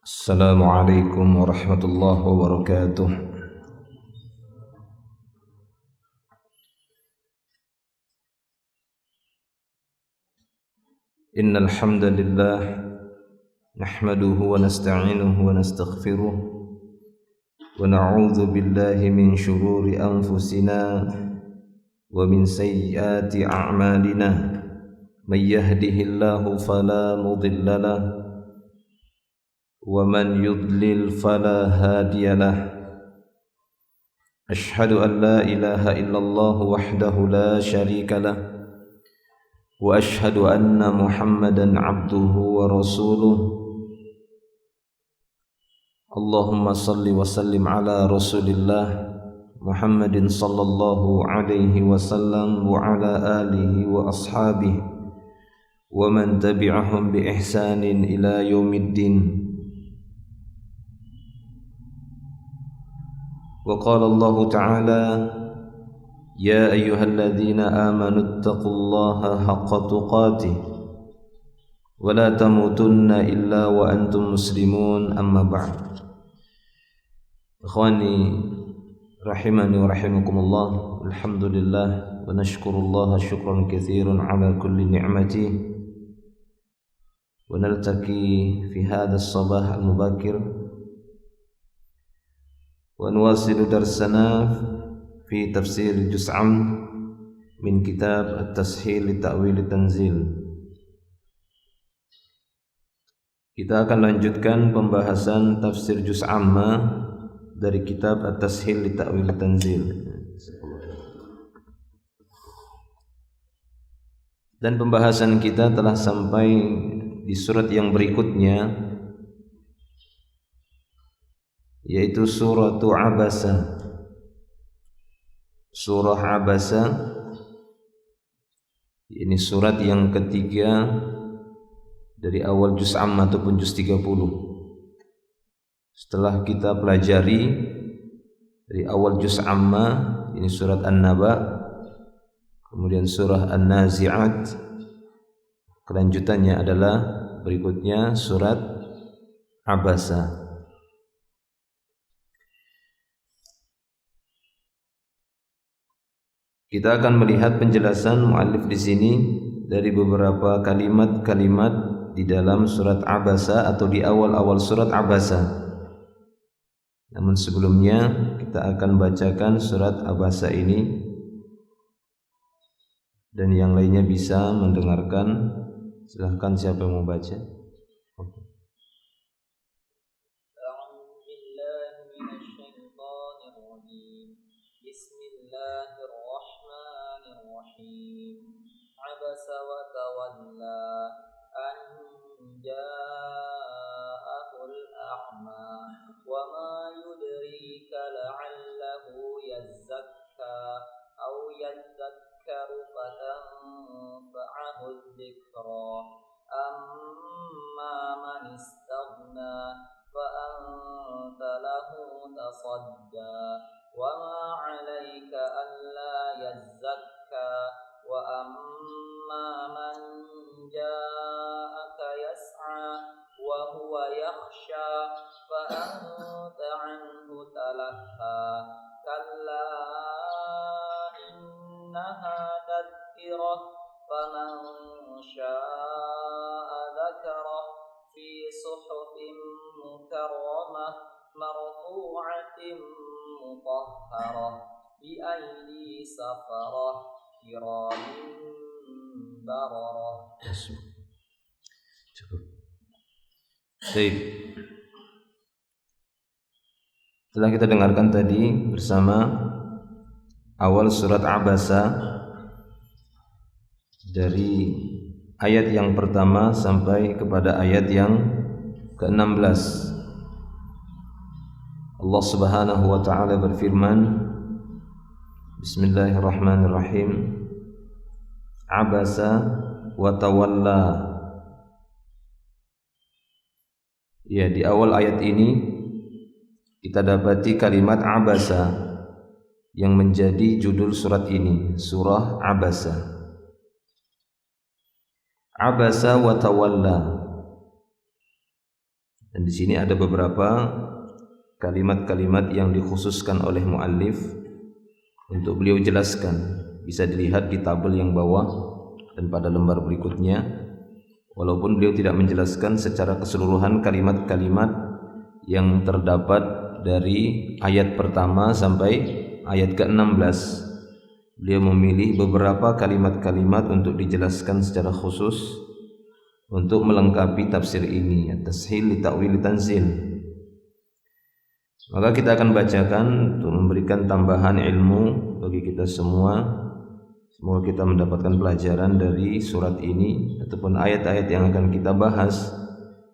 السلام عليكم ورحمة الله وبركاته. إن الحمد لله نحمده ونستعينه ونستغفره ونعوذ بالله من شرور أنفسنا ومن سيئات أعمالنا. من يهده الله فلا مضل له ومن يضلل فلا هادي له. أشهد أن لا إله إلا الله وحده لا شريك له وأشهد أن محمدا عبده ورسوله. اللهم صل وسلم على رسول الله محمد صلى الله عليه وسلم وعلى آله وأصحابه ومن تبعهم بإحسان إلى يوم الدين. وقال الله تعالى: يا أيها الذين آمنوا اتقوا الله حق تقاته ولا تموتن إلا وأنتم مسلمون. أما بعد. إخواني رحمني ورحمكم الله. الحمد لله ونشكر الله شكرا كثيرا على كل نعمته. ونلتقي في هذا الصباح المبكر ونواصل درسنا في تفسير جزء من كتاب التسهيل لتأويل التنزيل. Kita akan lanjutkan pembahasan tafsir juz' amma dari kitab At-Tashil li Ta'wil Tanzil. Dan pembahasan kita telah sampai di surat yang berikutnya, yaitu surah Abasa. Surah Abasa ini surat yang ketiga dari awal juz' amma ataupun juz 30. Setelah kita pelajari dari awal juz' amma, ini surat An-Naba, kemudian surah An-Nazi'at, kelanjutannya adalah berikutnya surat Abasa. Kita akan melihat penjelasan muallif di sini dari beberapa kalimat-kalimat di dalam surat Abasa atau di awal-awal surat Abasa. Namun sebelumnya kita akan bacakan surat Abasa ini dan yang lainnya bisa mendengarkan. Silahkan siapa yang mau baca. عبس وتولى أن جاءه الأعمى وما يدريك لعله يزكى أو يذكر فتنفعه الذكرى أما من استغنى فأنت له تصدى وما عليك ألا يزكى وأما من جاءك يسعى وهو يخشى فأنت عنه تلهى كلا إنها تذكرة فمن شاء ذكره في صحف مكرمة مرفوعة مطهرة بأيدي سفرة كرام بررة. Cukup. Baik. Setelah kita dengarkan tadi bersama awal surat Abasa dari ayat yang pertama sampai kepada ayat yang ke-16. Allah Subhanahu wa taala berfirman, Bismillahirrahmanirrahim. Abasa wa tawalla. Ya, di awal ayat ini kita dapati kalimat Abasa yang menjadi judul surat ini, surah Abasa. Abasa wa tawalla. Dan di sini ada beberapa kalimat-kalimat yang dikhususkan oleh muallif untuk beliau jelaskan. Bisa dilihat di tabel yang bawah dan pada lembar berikutnya. Walaupun beliau tidak menjelaskan secara keseluruhan kalimat-kalimat yang terdapat dari ayat pertama sampai ayat ke-16. Beliau memilih beberapa kalimat-kalimat untuk dijelaskan secara khusus untuk melengkapi tafsir ini, at-tashil li ta'wil tanzil. Maka kita akan bacakan untuk memberikan tambahan ilmu bagi kita semua. Semoga kita mendapatkan pelajaran dari surat ini ataupun ayat-ayat yang akan kita bahas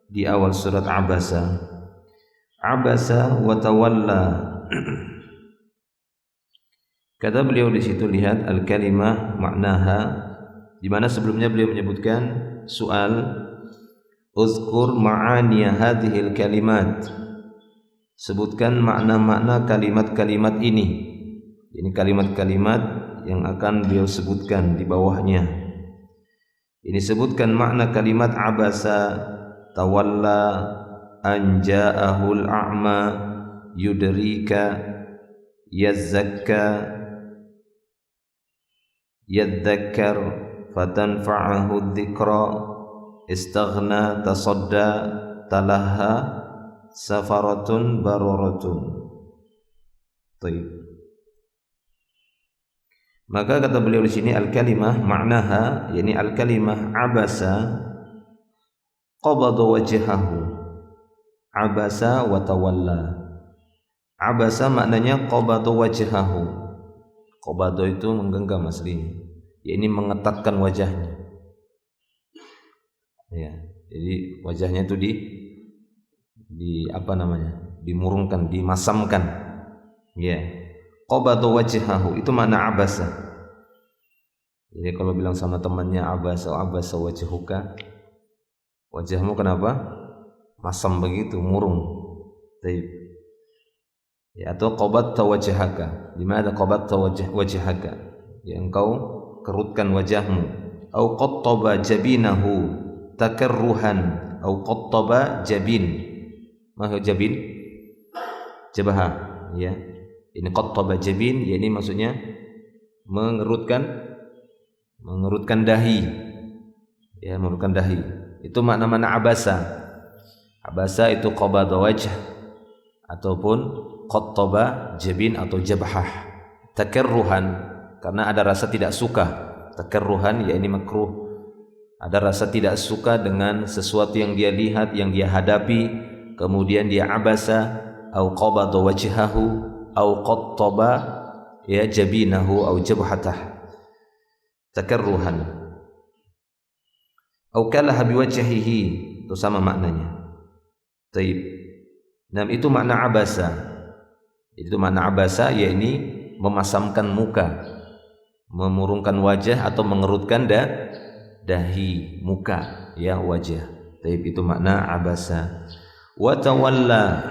di awal surat Abasa. Abasa wa tawalla. Kata beliau di situ, lihat al-kalimah maknaha, di mana sebelumnya beliau menyebutkan soal uzkur ma'aniya hadhil kalimat. Sebutkan makna-makna kalimat-kalimat ini. Ini kalimat-kalimat yang akan beliau sebutkan di bawahnya. Ini sebutkan makna kalimat abasa, tawalla, anja'ahul a'ma, yudrika, yazzakka, yadzakkar, fatanfa'ahu dzikra, istaghna, tasadda, talaha, safaratun baruratun. Baik. Maka kata beliau di sini al-kalimah maknaha, yakni al-kalimah abasa qabada wajhahu, abasa wa tawalla. Abasa maknanya qabada wajhahu. Qabada itu menggenggam aslinya, yakni mengetatkan wajahnya. Ya, jadi wajahnya itu di apa namanya? Dimurungkan, dimasamkan. Ya. Qabada wajhahu itu makna abasa. Jadi kalau bilang sama temannya abasa wajhuka, wajahmu kenapa masam begitu, murung. Baik. Ya, atau qabatta wajhaka, di mana qabatta wajhaka, ya engkau kerutkan wajahmu. Au qattaba jabinahu takarruhan, au qattaba jabin. Maha jabin? Jabah, ya. Ini qattaba jabin, ya ini maksudnya mengerutkan dahi. Ya, mengerutkan dahi. Itu makna-makna abasa. Abasa itu qabada wajh ataupun qattaba jabin atau jabhah. Takarruhan, karena ada rasa tidak suka. Takarruhan, ya ini makruh. Ada rasa tidak suka dengan sesuatu yang dia lihat, yang dia hadapi, kemudian dia abasa au qabada wajhahu au qattaba ya jabinahu au jabhatah, takarruhan. Au kalaha biwajhihi, itu sama maknanya. Taib. Nah, itu makna abasa. Itu makna abasa, yakni memasamkan muka, memurungkan wajah atau mengerutkan dahi, muka, ya wajah. Taib, itu makna abasa. Wa tawalla.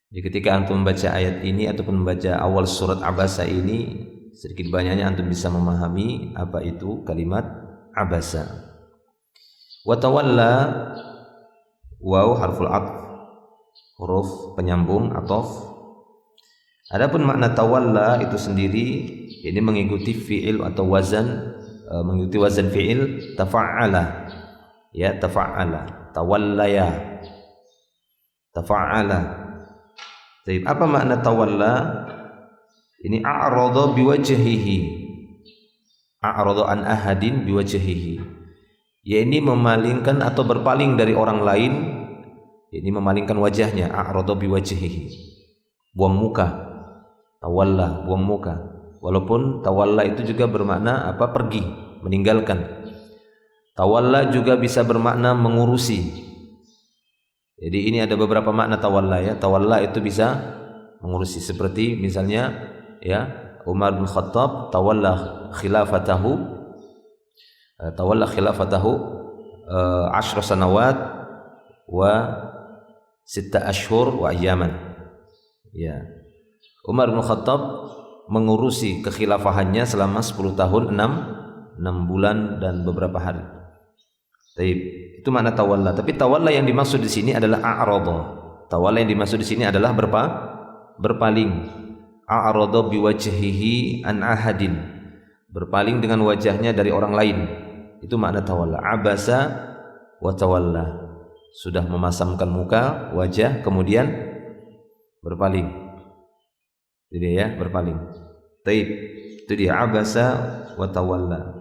Jadi ketika antum membaca ayat ini ataupun membaca awal surat Abasa ini, sedikit banyaknya antum bisa memahami apa itu kalimat abasa. Wa tawalla, waw harful atf, huruf penyambung ataf. Adapun makna tawalla itu sendiri ini mengikuti fi'il atau wazan, mengikuti wazan fi'il tafa'ala. Ya, tafa'ala, tawallaya, tafa'ala. Apa makna tawalla? Ini a'rada biwajhihi, a'rada an ahadin biwajhihi, ya ini memalingkan atau berpaling dari orang lain, ini memalingkan wajahnya. A'rada biwajhihi, buang muka. Tawalla, buang muka. Walaupun tawalla itu juga bermakna apa? Pergi, meninggalkan. Tawalla juga bisa bermakna mengurusi. Jadi ini ada beberapa makna tawalla, ya. Tawalla itu bisa mengurusi, seperti misalnya ya Umar bin Khattab tawalla khilafatahu 10 sanawat wa 6 ashhur wa ayyaman. Ya. Umar bin Khattab mengurusi kekhilafahannya selama 10 tahun 6 bulan dan beberapa hari. Taib. Itu makna tawalla. Tapi tawalla yang dimaksud di sini adalah a'rada. Tawalla yang dimaksud di sini adalah berpaling. A'rada biwajhihi an ahadin. Berpaling dengan wajahnya dari orang lain. Itu makna tawalla. Abasa wa tawalla. Sudah memasamkan muka, wajah, kemudian berpaling. Jadi ya, berpaling. Taib. Itu dia abasa wa tawalla.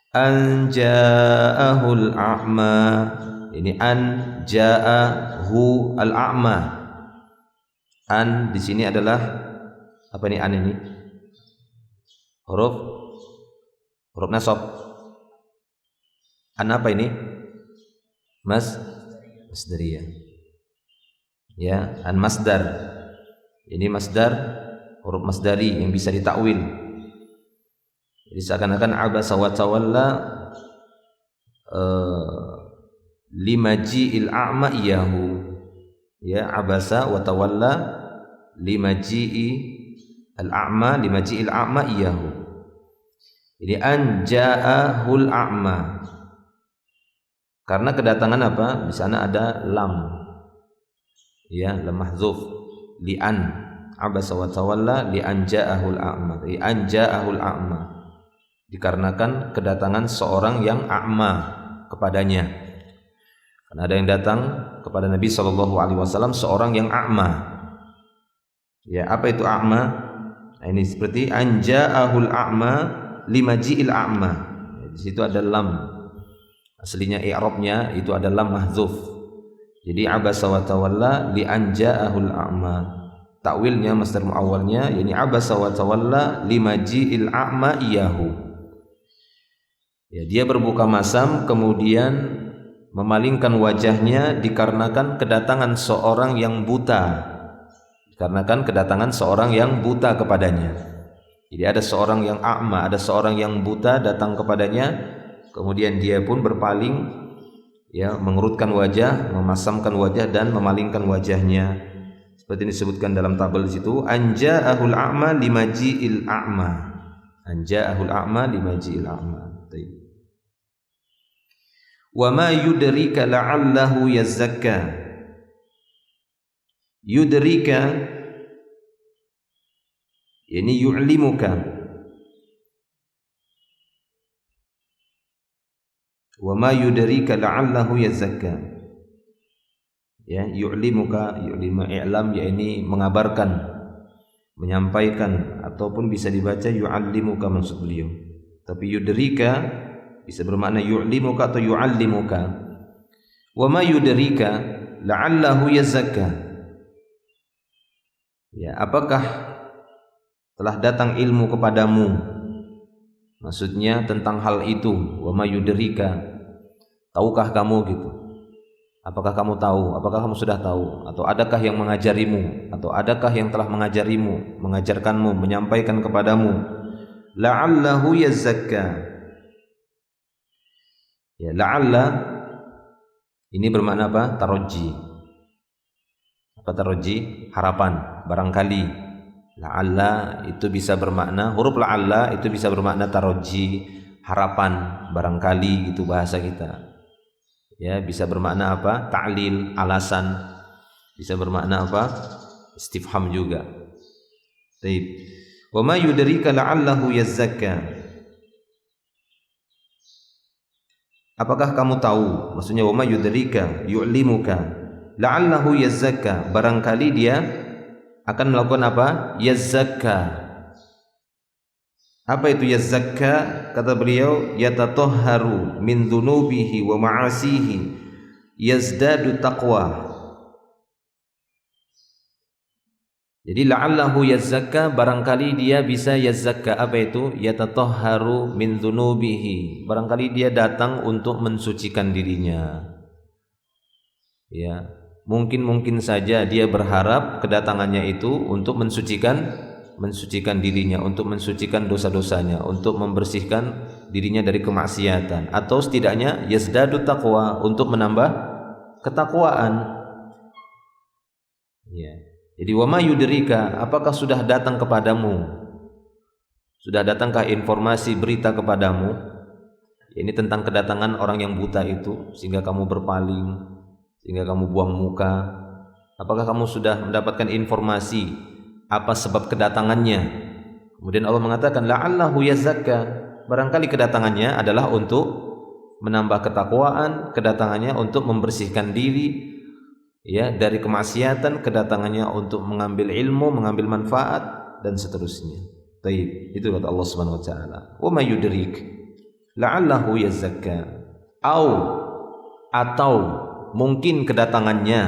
An ja'ahul a'ma. Ini an ja'ahu al-a'ma. An di sini adalah apa ini an ini? Huruf nasab. An apa ini? Masdariyah. Ya, an masdar. Ini masdar, huruf masdari yang bisa ditakwil. Jadi seakan-akan abasa wa tawalla limaji'il a'ma iyahu. Ya, abasa wa tawalla limaji'i al-a'ma, limaji'il a'ma iyahu. Jadi an ja'ahul a'ma. Karena kedatangan apa? Di sana ada lam. Ya, lam mahdzuf. Li an abasa wa tawalla li an ja'ahul a'ma. Li an ja'ahul a'ma. Dikarenakan kedatangan seorang yang a'ma kepadanya. Karena ada yang datang kepada Nabi SAW seorang yang a'ma. Ya, apa itu a'ma? Nah, ini seperti anja'ahul a'ma limaji'il a'ma. Ya, di situ ada lam. Aslinya i'rabnya itu ada lam mahdzuf. Jadi abasa wa tawalla li anja'ahul a'ma. Takwilnya masdar muawwalnya yakni abasa wa tawalla limaji'il a'ma iyahu. Ya, dia berbuka masam kemudian memalingkan wajahnya dikarenakan kedatangan seorang yang buta. Dikarenakan kedatangan seorang yang buta kepadanya. Jadi ada seorang yang a'ma, ada seorang yang buta datang kepadanya, kemudian dia pun berpaling, ya, mengerutkan wajah, memasamkan wajah dan memalingkan wajahnya. Seperti disebutkan dalam tabel di situ, anja'ahul a'ma limaji'il a'ma. Anja'ahul a'ma limaji'il a'ma. Wa ma yudrika la'allahu yazakka. Yudrika ini yu'limuka. Wa ma yudrika la'allahu yazakka. Ya, yu'limuka, yu'lima i'lam ya ini mengabarkan, menyampaikan, ataupun bisa dibaca yu'allimuka maksud beliau. Tapi yudrika bisa bermakna yu'limuka atau yu'allimuka. Wa ma yudrika la'allahu yazakka. Ya, apakah telah datang ilmu kepadamu? Maksudnya tentang hal itu. Wa ma yudrika. Tahukah kamu gitu? Apakah kamu tahu? Apakah kamu sudah tahu? Atau adakah yang mengajarimu? Atau adakah yang telah mengajarimu, mengajarkanmu, menyampaikan kepadamu? La'allahu yazakka. Ya, la'alla ini bermakna apa? Tarajji. Apa tarajji? Harapan, barangkali. La'alla itu bisa bermakna, huruf la'alla itu bisa bermakna tarajji, harapan, barangkali gitu bahasa kita. Ya, bisa bermakna apa? Ta'lil, alasan. Bisa bermakna apa? Istifham juga. Baik. Wa ma yudrika la'allahu yazakka. Apakah kamu tahu? Maksudnya wa ma yudrika yu'limuka la'allahu yazakka. Barangkali dia akan melakukan apa? Yazakka. Apa itu yazakka? Kata beliau, yatatahharu min dzunubihi wa ma'asihi yazdadu taqwa. Jadi la'allahu yazakka, barangkali dia bisa yazakka. Apa itu? Yatatahharu min dzunubihi. Barangkali dia datang untuk mensucikan dirinya. Ya, mungkin saja dia berharap kedatangannya itu untuk mensucikan dirinya, untuk mensucikan dosa-dosanya, untuk membersihkan dirinya dari kemaksiatan, atau setidaknya yazdadu taqwa, untuk menambah ketakwaan. Ya. Jadi wa ma yudrika, apakah sudah datang kepadamu? Sudah datangkah informasi berita kepadamu? Ini tentang kedatangan orang yang buta itu sehingga kamu berpaling, sehingga kamu buang muka. Apakah kamu sudah mendapatkan informasi apa sebab kedatangannya? Kemudian Allah mengatakan la'allahu yazakka, barangkali kedatangannya adalah untuk menambah ketakwaan, kedatangannya untuk membersihkan diri ya dari kemaksiatan, kedatangannya untuk mengambil ilmu, mengambil manfaat dan seterusnya. Baik, itu kata Allah Subhanahu wa taala. Wa may yudrik la'allahu yazakka, atau mungkin kedatangannya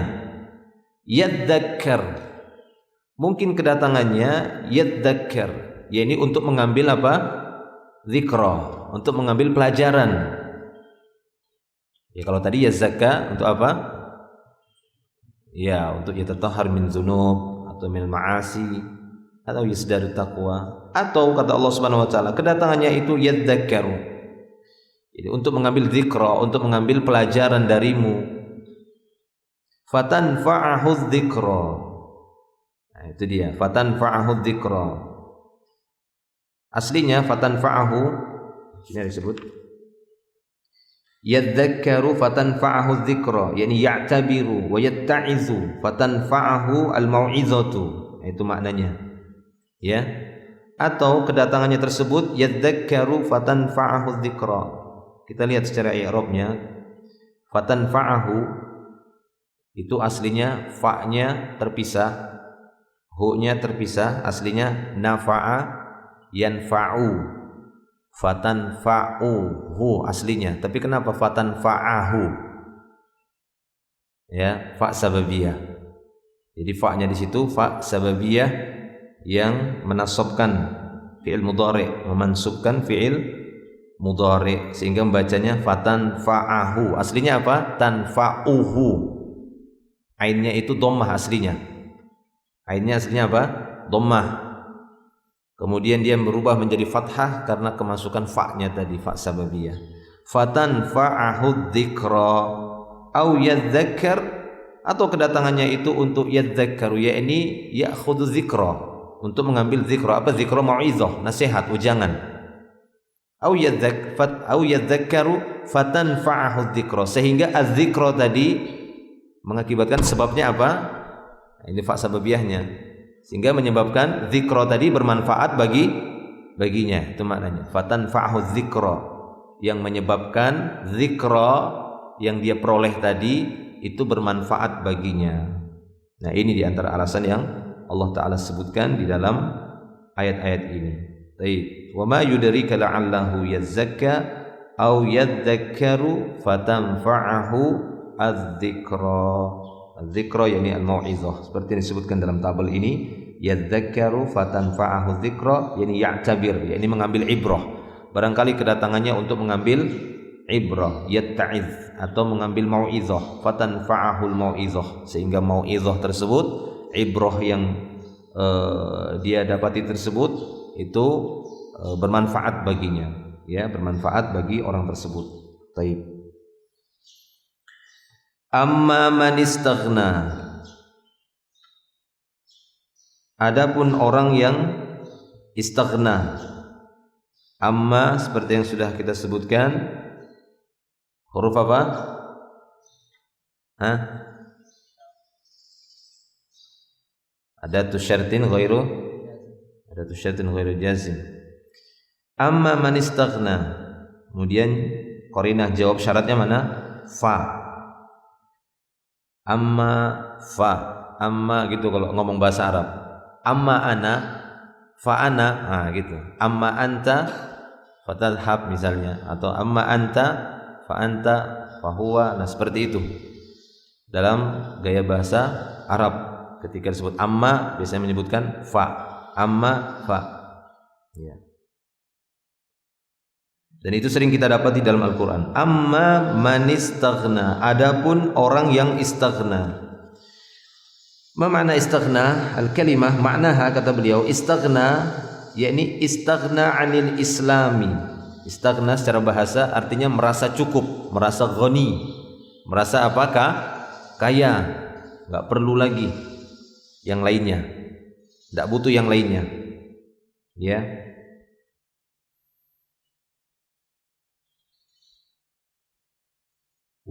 yadzakkar, mungkin kedatangannya yadzakkar, yakni untuk mengambil apa? Zikra, untuk mengambil pelajaran. Ya kalau tadi yazakka untuk apa? Ya untuk yatatahhar min dzunub atau min ma'asi atau yasdadu taqwa, atau kata Allah Subhanahu wa taala kedatangannya itu yadzakkaru, jadi untuk mengambil zikra, untuk mengambil pelajaran darimu. Fatanfa'ahu dzikra, nah itu dia, fatanfa'ahu dzikra. Aslinya fatanfa'ahu, ini disebut yadzakkaru fatanfa'ahu dzikra, yakni ya'tabiru wa yatta'izu fatanfa'ahu al-mau'izatu, itu maknanya. Ya, atau kedatangannya tersebut yadzakkaru fatanfa'ahu dzikra. Kita lihat secara i'rabnya, fatanfa'ahu itu aslinya fa-nya terpisah, hu-nya terpisah, aslinya nafa'a yanfa'u, fatanfa'uhu aslinya. Tapi kenapa fatanfa'ahu? Ya, fa sababiyah. Jadi fa-nya di situ fa sababiyah yang menasabkan fi'il mudhari', memansubkan fi'il mudhari', sehingga membacanya fatanfa'ahu. Aslinya apa? Tanfa'uhu. Ainnya itu dhammah aslinya. Ainnya aslinya apa? Dhammah. Kemudian dia berubah menjadi fathah karena kemasukan fa-nya tadi, fa sababiyah. Fatanfa'ahu dzikra au yadzakkar, atau kedatangannya itu untuk yadzakkaru, yakni ya'khudhu dzikra, untuk mengambil zikra. Apa zikra? Mau'izah, nasihat, ujangan. Au yadzakkaru fatanfa'ahu dzikra, sehingga az-zikra tadi mengakibatkan sebabnya apa? Ini fa sababiyahnya, sehingga menyebabkan zikra tadi bermanfaat baginya. Itu maknanya fatanfa'ahu dzikra, yang menyebabkan zikra yang dia peroleh tadi itu bermanfaat baginya. Nah, ini di antara alasan yang Allah Ta'ala sebutkan di dalam ayat-ayat ini. Baik. Wa ma yudrika la'allahu yazzakka aw yadzakkaru fatanfa'ahu adz-dzikra. Az-dzikra yakni al-mau'izah. Seperti yang disebutkan dalam tabel ini, yadzakkaru fatanfa'ahu dzikra, yakni ya'tabir, yakni mengambil ibrah. Barangkali kedatangannya untuk mengambil ibrah, yatta'iz, atau mengambil mau'izah, fatanfa'ahul mau'izah, sehingga mau'izah tersebut, ibrah yang dia dapati tersebut itu bermanfaat baginya, ya, bermanfaat bagi orang tersebut. Taib. Amma man istaghna, adapun orang yang istaghna. Amma seperti yang sudah kita sebutkan, huruf apa? Adatu syartin ghairu jazim. Amma man istaghna, kemudian qarinah jawab syaratnya mana? Fa. Amma gitu kalau ngomong bahasa Arab. Amma ana, fa ana, gitu. Amma anta fatadhhab misalnya, atau amma anta fa anta fa huwa. Nah, seperti itu dalam gaya bahasa Arab. Ketika disebut amma biasanya menyebutkan fa, amma fa, ya. Dan itu sering kita dapat di dalam Al-Quran. Amma man istaghna, adapun orang yang istaghna. Ma makna istaghna? Al-kalimah maknaha, kata beliau, istaghna yakni istaghna 'anil islami. Istaghna secara bahasa artinya merasa cukup, merasa ghani, merasa apakah? Kaya, enggak perlu lagi yang lainnya, tidak butuh yang lainnya, ya.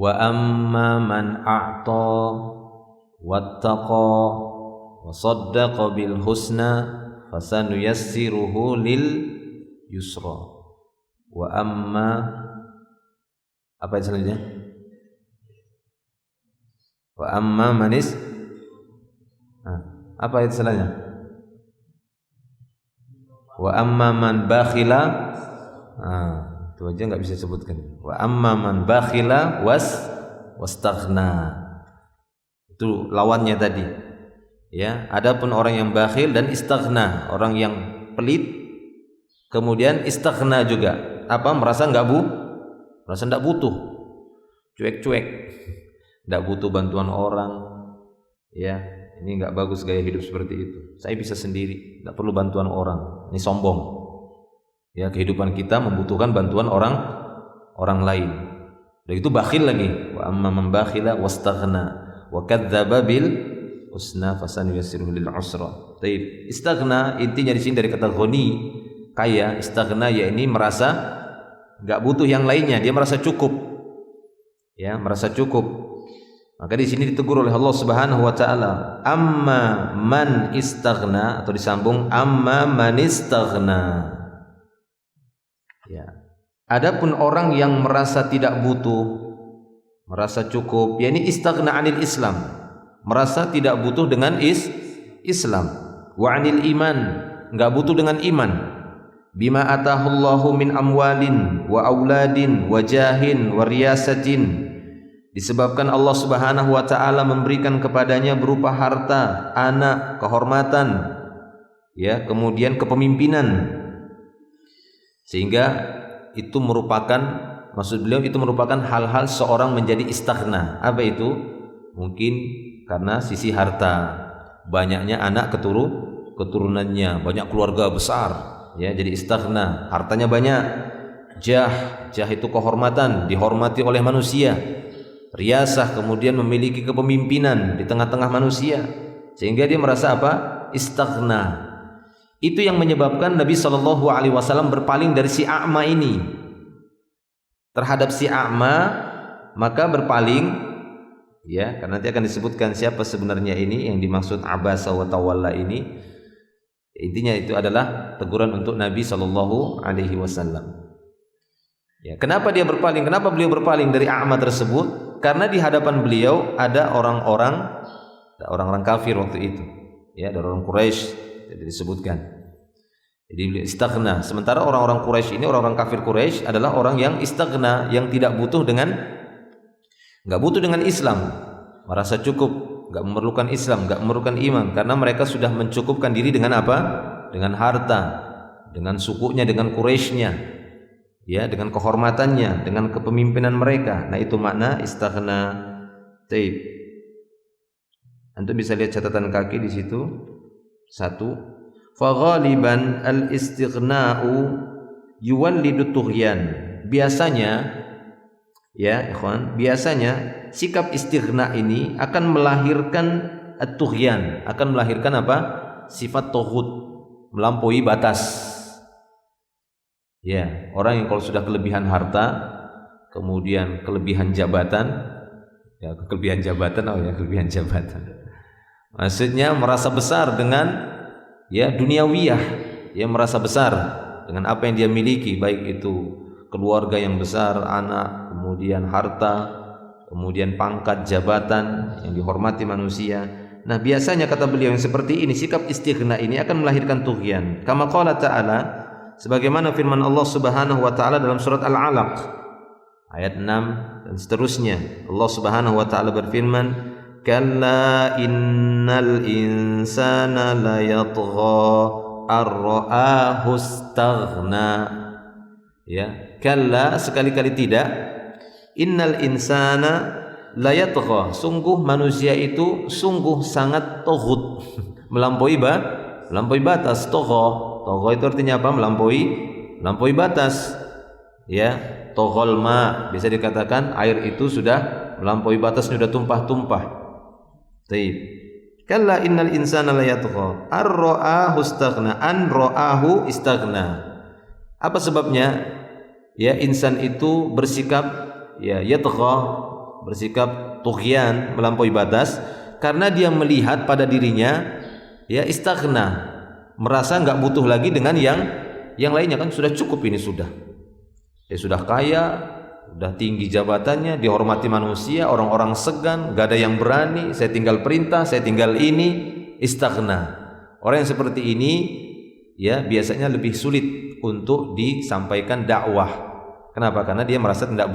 Wa amma man a'ta wattaqa wa saddaqa bil husna fasanuyassiruhu lil yusra. Wa amma, apa yang selanjutnya? Wa amma manis, apa itu selanjutnya? Wa amma man bakhila, itu aja nggak bisa sebutkan. Wa amma man bakhila wastaghna, itu lawannya tadi. Ya, adapun orang yang bakhil dan istaghna, orang yang pelit, kemudian istaghna juga, apa, merasa enggak butuh, cuek-cuek, enggak butuh bantuan orang. Ya, ini enggak bagus gaya hidup seperti itu. Saya bisa sendiri, enggak perlu bantuan orang. Ini sombong. Ya, kehidupan kita membutuhkan bantuan orang lain. Dan itu bakhil lagi. Wa amma man bakhila wastaghna wa kadzdzaba bil husna fasanuyassiruhu lil usra. Baik, istaghna intinya di sini dari kata ghani, kaya. Istaghna yakni merasa enggak butuh yang lainnya, dia merasa cukup. Ya, merasa cukup. Maka di sini ditegur oleh Allah Subhanahu wa taala, amma man istaghna, atau disambung amma man istaghna. Ya. Adapun orang yang merasa tidak butuh, merasa cukup, yakni istaghna 'anil Islam, merasa tidak butuh dengan Islam, wa 'anil iman, enggak butuh dengan iman, bima atahullahu min amwalin wa auladin wa jahin wa riyasatin, disebabkan Allah Subhanahu wa taala memberikan kepadanya berupa harta, anak, kehormatan, ya, kemudian kepemimpinan. Sehingga itu merupakan, maksud beliau itu merupakan hal-hal seorang menjadi istaghna. Apa itu? Mungkin karena sisi harta, banyaknya anak keturunannya, banyak keluarga besar, ya, jadi istaghna, hartanya banyak. Jah itu kehormatan, dihormati oleh manusia. Riyasah, kemudian memiliki kepemimpinan di tengah-tengah manusia, sehingga dia merasa apa? Istaghna. Itu yang menyebabkan Nabi Shallallahu Alaihi Wasallam berpaling dari si a'ma ini. Terhadap si a'ma, maka berpaling, ya, karena nanti akan disebutkan siapa sebenarnya ini yang dimaksud abasa wa tawalla ini. Intinya itu adalah teguran untuk Nabi Shallallahu Alaihi Wasallam. Ya, kenapa dia berpaling? Kenapa beliau berpaling dari a'ma tersebut? Karena di hadapan beliau ada orang-orang kafir waktu itu, ya, ada orang Quraisy. Jadi disebutkan, jadi beliau istaghna. Sementara orang-orang Quraisy ini, orang-orang kafir Quraisy adalah orang yang istaghna, yang tidak butuh enggak butuh dengan Islam, merasa cukup, enggak memerlukan Islam, enggak memerlukan iman, karena mereka sudah mencukupkan diri dengan apa? Dengan harta, dengan sukunya, dengan Quraisynya, ya, dengan kehormatannya, dengan kepemimpinan mereka. Nah, itu makna istaghna. Taib. Antum bisa lihat catatan kaki di situ. 1. Faghaliban al-istighna'u yuwallidu tughyan. Biasanya, ya ikhwan, biasanya sikap istighna ini akan melahirkan at-tughyan, akan melahirkan apa? Sifat toghut, melampaui batas. Ya, orang yang kalau sudah kelebihan harta, kemudian kelebihan jabatan, ya, kelebihan jabatan. Maksudnya merasa besar dengan, ya, duniawiyah, ya, merasa besar dengan apa yang dia miliki, baik itu keluarga yang besar, anak, kemudian harta, kemudian pangkat, jabatan yang dihormati manusia. Nah, biasanya kata beliau yang seperti ini, sikap istighna ini akan melahirkan tughyan. Kama qala ta'ala, sebagaimana firman Allah Subhanahu wa taala dalam surat Al-Alaq ayat 6 dan seterusnya. Allah Subhanahu wa taala berfirman, kalla innal insana layatgha ar-ra'ahu istaghna. Ya, kalla, sekali-kali tidak. Innal insana layatgha, sungguh manusia itu sungguh sangat toghut, melampaui batas. Togha itu artinya apa? Melampaui batas. Ya, toghol ma, bisa dikatakan air itu sudah melampaui batas, sudah tumpah-tumpah. Taib. Kalla innal insana layatgha ar-ra'ahu istaghna, an ra'ahu istaghna. Apa sebabnya? Ya, insan itu bersikap, ya, yatgha, bersikap tughyan, melampaui batas, karena dia melihat pada dirinya ya istaghna, merasa nggak butuh lagi dengan yang lainnya, kan sudah cukup ini sudah. Dia sudah kaya, sudah tinggi jabatannya, dihormati manusia, orang-orang segan, gak ada yang berani, saya tinggal perintah, saya tinggal ini, istaghna. Orang yang seperti ini ya biasanya lebih sulit untuk disampaikan dakwah. Kenapa? Karena dia merasa tidak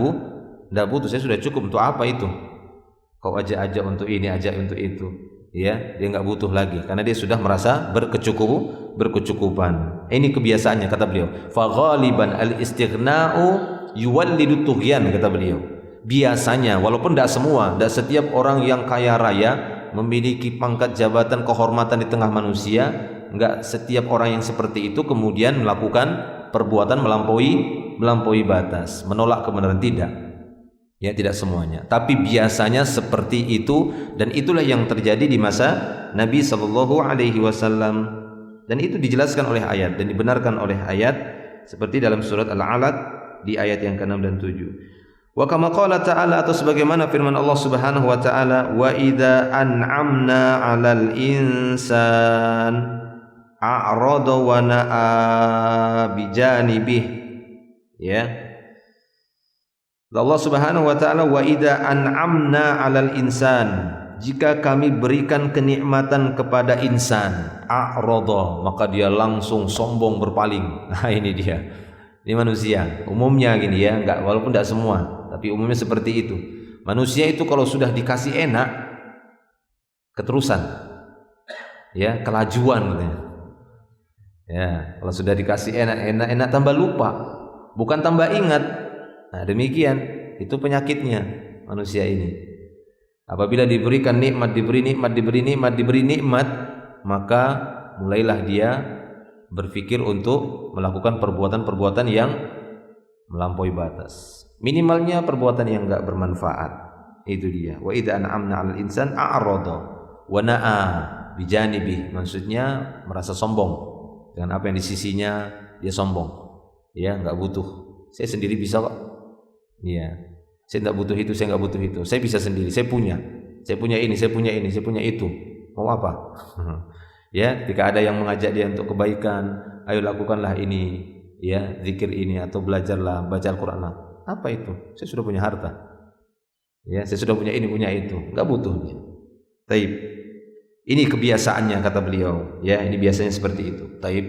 butuh, saya sudah cukup, untuk apa itu? Kau ajak-ajak untuk ini, ajak untuk itu. Ya, dia nggak butuh lagi karena dia sudah merasa berkecukupan. Ini kebiasaannya, kata beliau. Fa ghaliban al-istighna'u yuwallidu tughyan, kata beliau. Biasanya, walaupun tidak semua, tidak setiap orang yang kaya raya memiliki pangkat jabatan kehormatan di tengah manusia, enggak setiap orang yang seperti itu kemudian melakukan perbuatan melampaui batas, menolak kebenaran, tidak. Ya, tidak semuanya, tapi biasanya seperti itu, dan itulah yang terjadi di masa Nabi sallallahu alaihi wasallam, dan itu dijelaskan oleh ayat dan dibenarkan oleh ayat seperti dalam surat Al-Alaq di ayat yang ke-6 dan 7. Wa kama qala ta'ala, atau sebagaimana firman Allah Subhanahu wa taala, wa idza an'amna 'alal insan a'rada wa na'a bijanibih. Ya, Allah Subhanahu wa taala, wa idza an'amna 'alal insan, jika kami berikan kenikmatan kepada insan, a'rada, maka dia langsung sombong, berpaling. Nah, ini dia. Ini manusia umumnya gini ya, enggak, walaupun tidak semua, tapi umumnya seperti itu. Manusia itu kalau sudah dikasih enak, keterusan. Ya, kelajuan gitu. Ya, kalau sudah dikasih enak tambah lupa, bukan tambah ingat. Nah, demikian, itu penyakitnya manusia ini. Apabila diberikan nikmat, diberi nikmat, maka mulailah dia berpikir untuk melakukan perbuatan-perbuatan yang melampaui batas. Minimalnya perbuatan yang enggak bermanfaat. Itu dia. Wa idza an'amna 'alal insan a'rada wa na'a bijanibi, maksudnya merasa sombong dengan apa yang di sisinya, dia sombong. Ya, enggak butuh. Saya sendiri bisa kok. Iya, saya tidak butuh itu, saya nggak butuh itu, saya bisa sendiri, saya punya ini, saya punya itu, mau apa? Ya, ketika ada yang mengajak dia untuk kebaikan, ayo lakukanlah ini, ya, zikir ini, atau belajarlah, baca Al-Quran lah. Apa itu? Saya sudah punya harta, ya, saya sudah punya ini, punya itu, nggak butuh dia. Taib, ini kebiasaannya, kata beliau, ya, ini biasanya seperti itu. Taib.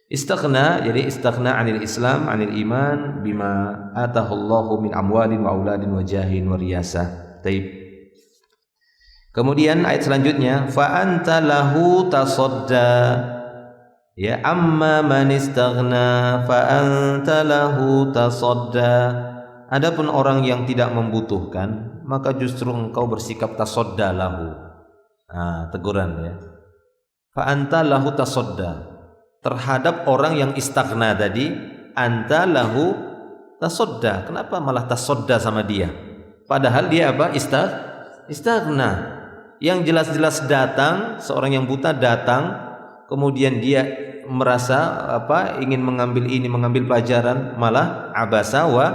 Istaghna, jadi istaghna 'anil Islam, 'anil iman bima atahullahu min amwalin wa auladin wa jahin wa riyasah. Taib. Kemudian ayat selanjutnya, fa anta lahu tasadda. Ya, amma man istaghna fa anta lahu tasadda. Adapun orang yang tidak membutuhkan, maka justru engkau bersikap tasadda lahu. Nah, teguran ya. Fa anta lahu tasadda. Terhadap orang yang istaghna tadi, anta lahu tasodda. Kenapa malah tasodda sama dia? Padahal dia apa? Istaghna. Yang jelas-jelas datang, seorang yang buta datang, kemudian dia merasa apa? Ingin mengambil ini, mengambil pelajaran, malah abasa wa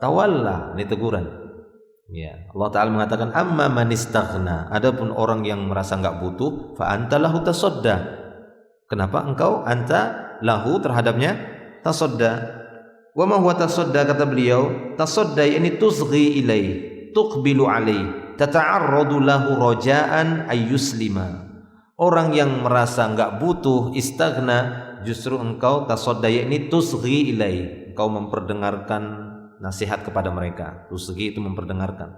tawalla. Ini teguran. Ya, Allah Ta'ala mengatakan amma man istaghna. Adapun orang yang merasa enggak butuh, fa anta lahu tasodda. Kenapa engkau anta lahu terhadapnya tasodda? Wa ma huwa tasodda, kata beliau, tasodda ini tuzghi ilaih, tuqbilu alaih, tata'arradu lahu raja'an ayyuslima. Orang yang merasa enggak butuh, istaghna, justru engkau tasodda ini tuzghi ilaih, engkau memperdengarkan nasihat kepada mereka. Tuzghi itu memperdengarkan,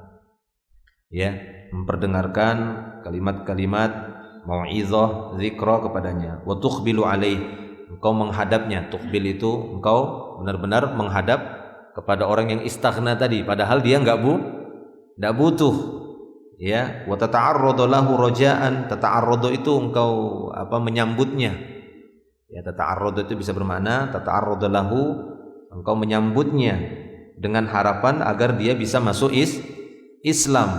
ya, memperdengarkan kalimat-kalimat mau'izah, zikra kepadanya. Wa tuqbilu alaih, engkau menghadapnya. Tuqbil itu engkau benar-benar menghadap kepada orang yang istaghna tadi, padahal dia enggak butuh. Ya, wa tata'arradu lahu raja'an. Tata'arradu itu engkau apa, menyambutnya. Ya, tata'arradu itu bisa bermakna tata'arradu lahu, engkau menyambutnya dengan harapan agar dia bisa masuk Islam.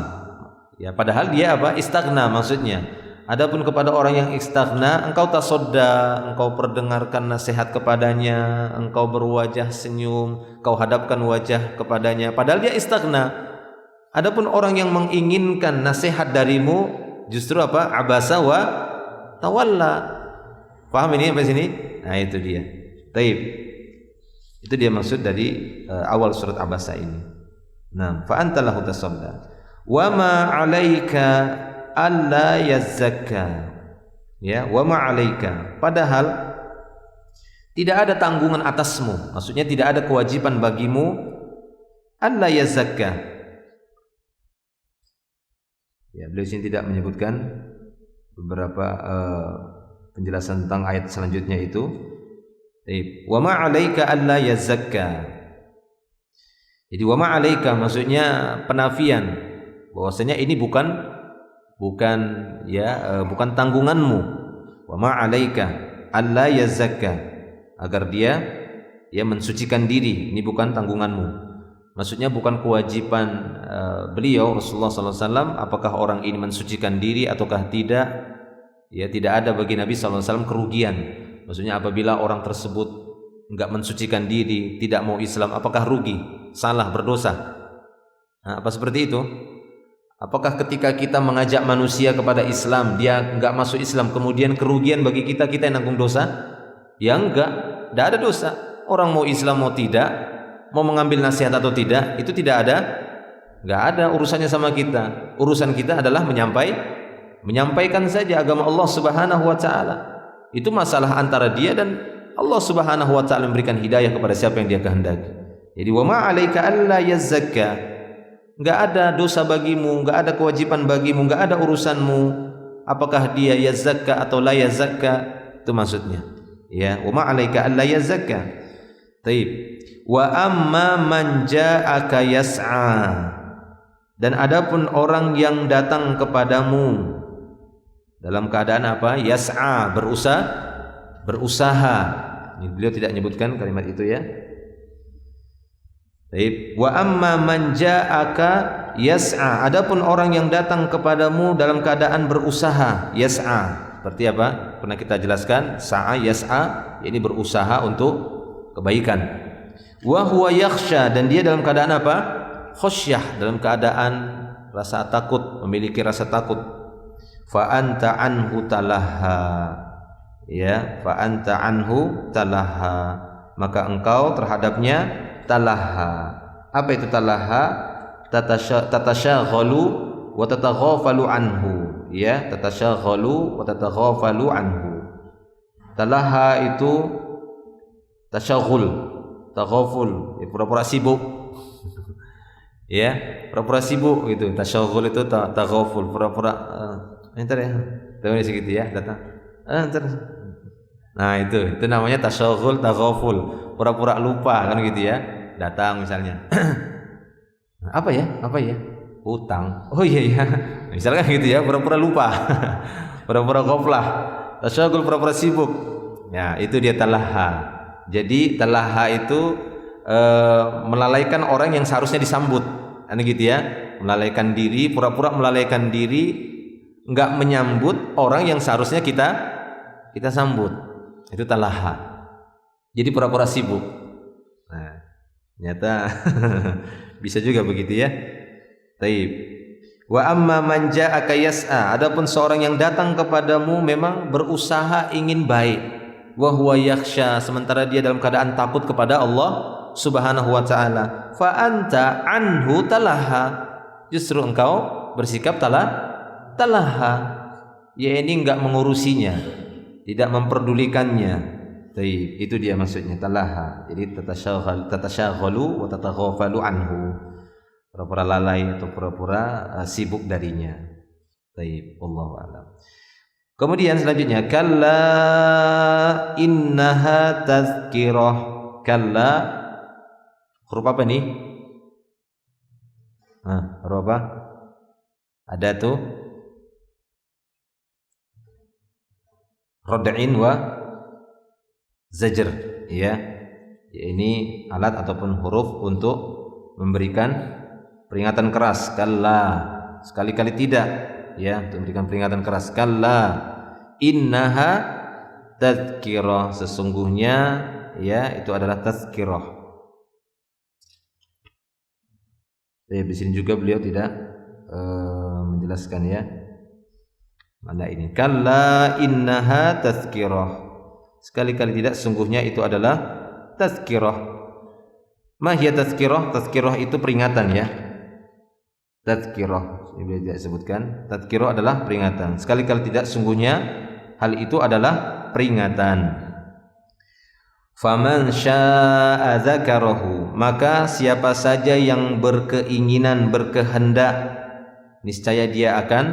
Ya, padahal dia apa? Istaghna maksudnya. Adapun kepada orang yang istaghna, engkau tasodda, engkau perdengarkan nasihat kepadanya, engkau berwajah senyum, engkau hadapkan wajah kepadanya, padahal dia istaghna. Adapun orang yang menginginkan nasihat darimu justru apa? Abasa wa tawalla. Paham ini sampai sini? Nah, itu dia. Taib. Itu dia maksud dari awal surat Abasa ini. Nah, fa anta lahu tasadda. Wa ma 'alaika alla yazakka. Ya, wa ma 'alaika. Padahal tidak ada tanggungan atasmu. Maksudnya tidak ada kewajiban bagimu alla yazakka. Ya, beliau sini tidak menyebutkan beberapa penjelasan tentang ayat selanjutnya itu. Wa ma 'alaika alla yazakka. Jadi wa ma 'alaika maksudnya penafian bahwasanya ini bukan tanggunganmu. Wa ma 'alaika alla yazakka, agar dia mensucikan diri, ini bukan tanggunganmu. Maksudnya bukan kewajiban beliau Rasulullah SAW apakah orang ini mensucikan diri ataukah tidak. Ya, tidak ada bagi Nabi SAW kerugian. Maksudnya apabila orang tersebut enggak mensucikan diri, tidak mau Islam, apakah rugi? Salah, berdosa? Nah, apa seperti itu? Apakah ketika kita mengajak manusia kepada Islam, dia enggak masuk Islam, kemudian kerugian bagi kita yang nanggung dosa? Ya enggak ada dosa. Orang mau Islam mau tidak, mau mengambil nasihat atau tidak, itu tidak ada, enggak ada urusannya sama kita. Urusan kita adalah menyampaikan saja agama Allah Subhanahu wa taala. Itu masalah antara dia dan Allah Subhanahu wa taala memberikan hidayah kepada siapa yang dia kehendaki. Jadi wa ma 'alaika alla yazakka. Enggak ada dosa bagimu, enggak ada kewajiban bagimu, enggak ada urusanmu apakah dia yazakka atau la yazakka. Itu maksudnya. Ya, wa ma 'alaika alla yazakka. Taib. Wa amma man ja'aka yas'a. Dan adapun orang yang datang kepadamu dalam keadaan apa? Yas'a, berusaha. Ini beliau tidak menyebutkan kalimat itu ya. Baik. Wa amma man ja'aka yas'a. Adapun orang yang datang kepadamu dalam keadaan berusaha, yas'a. Seperti apa? Pernah kita jelaskan, sa'a yas'a, ini berusaha untuk kebaikan. Wa huwa yakhsha, dan dia dalam keadaan apa? Khasyah, dalam keadaan rasa takut, memiliki rasa takut. Fa anta anhu talaha. Ya, fa anta anhu talaha, maka engkau terhadapnya talaha. Apa itu talaha? Tatasyaghalu wa tataghafalu anhu. Ya, tatasyaghalu wa tataghafalu anhu. Talaha itu tasyaghul, taghaful, pura-pura sibuk. Ya, pura-pura sibuk gitu. Tasyaghul itu taghaful, pura-pura entar ya. Tahu ini segitu ya, datang. Entar. Nah, itu namanya tasyaghul, taghaful, pura-pura lupa kan gitu ya. Datang misalnya. Apa ya? Utang. Oh iya. Misalkan gitu ya, pura-pura lupa. Pura-pura ghaflah. Tasyagul, pura-pura sibuk. Ya, itu dia talaha. Jadi talaha itu melalaikan orang yang seharusnya disambut. Kan gitu ya. Melalaikan diri, pura-pura melalaikan diri, enggak menyambut orang yang seharusnya kita sambut. Itu talaha. Jadi pura-pura sibuk. Nah, ternyata bisa juga begitu ya. Taib. Wa amma man ja'aka yas'a. Adapun seorang yang datang kepadamu memang berusaha ingin baik. Wa huwa yakhsha, sementara dia dalam keadaan takut kepada Allah Subhanahu wa taala. Fa anta anhu talaha. Justru engkau bersikap talaha. Ya, ini enggak mengurusinya, tidak memperdulikannya. Taib, itu dia maksudnya talaha. Jadi tatasyaghalu wa tataghafalu anhu. Pura-pura lalai atau pura-pura sibuk darinya. Taib, wallahu a'lam. Kemudian selanjutnya, kalla innaha tazkirah. Kalla, huruf apa nih? Huruf apa? Ada tuh rad'in wa zajr, ya. Ini alat ataupun huruf untuk memberikan peringatan keras. Kalla, sekali-kali tidak, ya, untuk memberikan peringatan keras. Kalla innaha tazkirah, sesungguhnya ya itu adalah tazkirah. Di sini juga beliau tidak menjelaskan ya. Mana ini? Kalla innaha tazkirah. Sekali-kali tidak, sungguhnya itu adalah tazkirah. Ma hiya tazkirah? Tazkirah itu peringatan ya. Tazkirah. Ini beliau tidak sebutkan. Tazkirah adalah peringatan. Sekali-kali tidak, sungguhnya hal itu adalah peringatan. Faman syaa'a dzakarahu, maka siapa saja yang berkeinginan, berkehendak, niscaya dia akan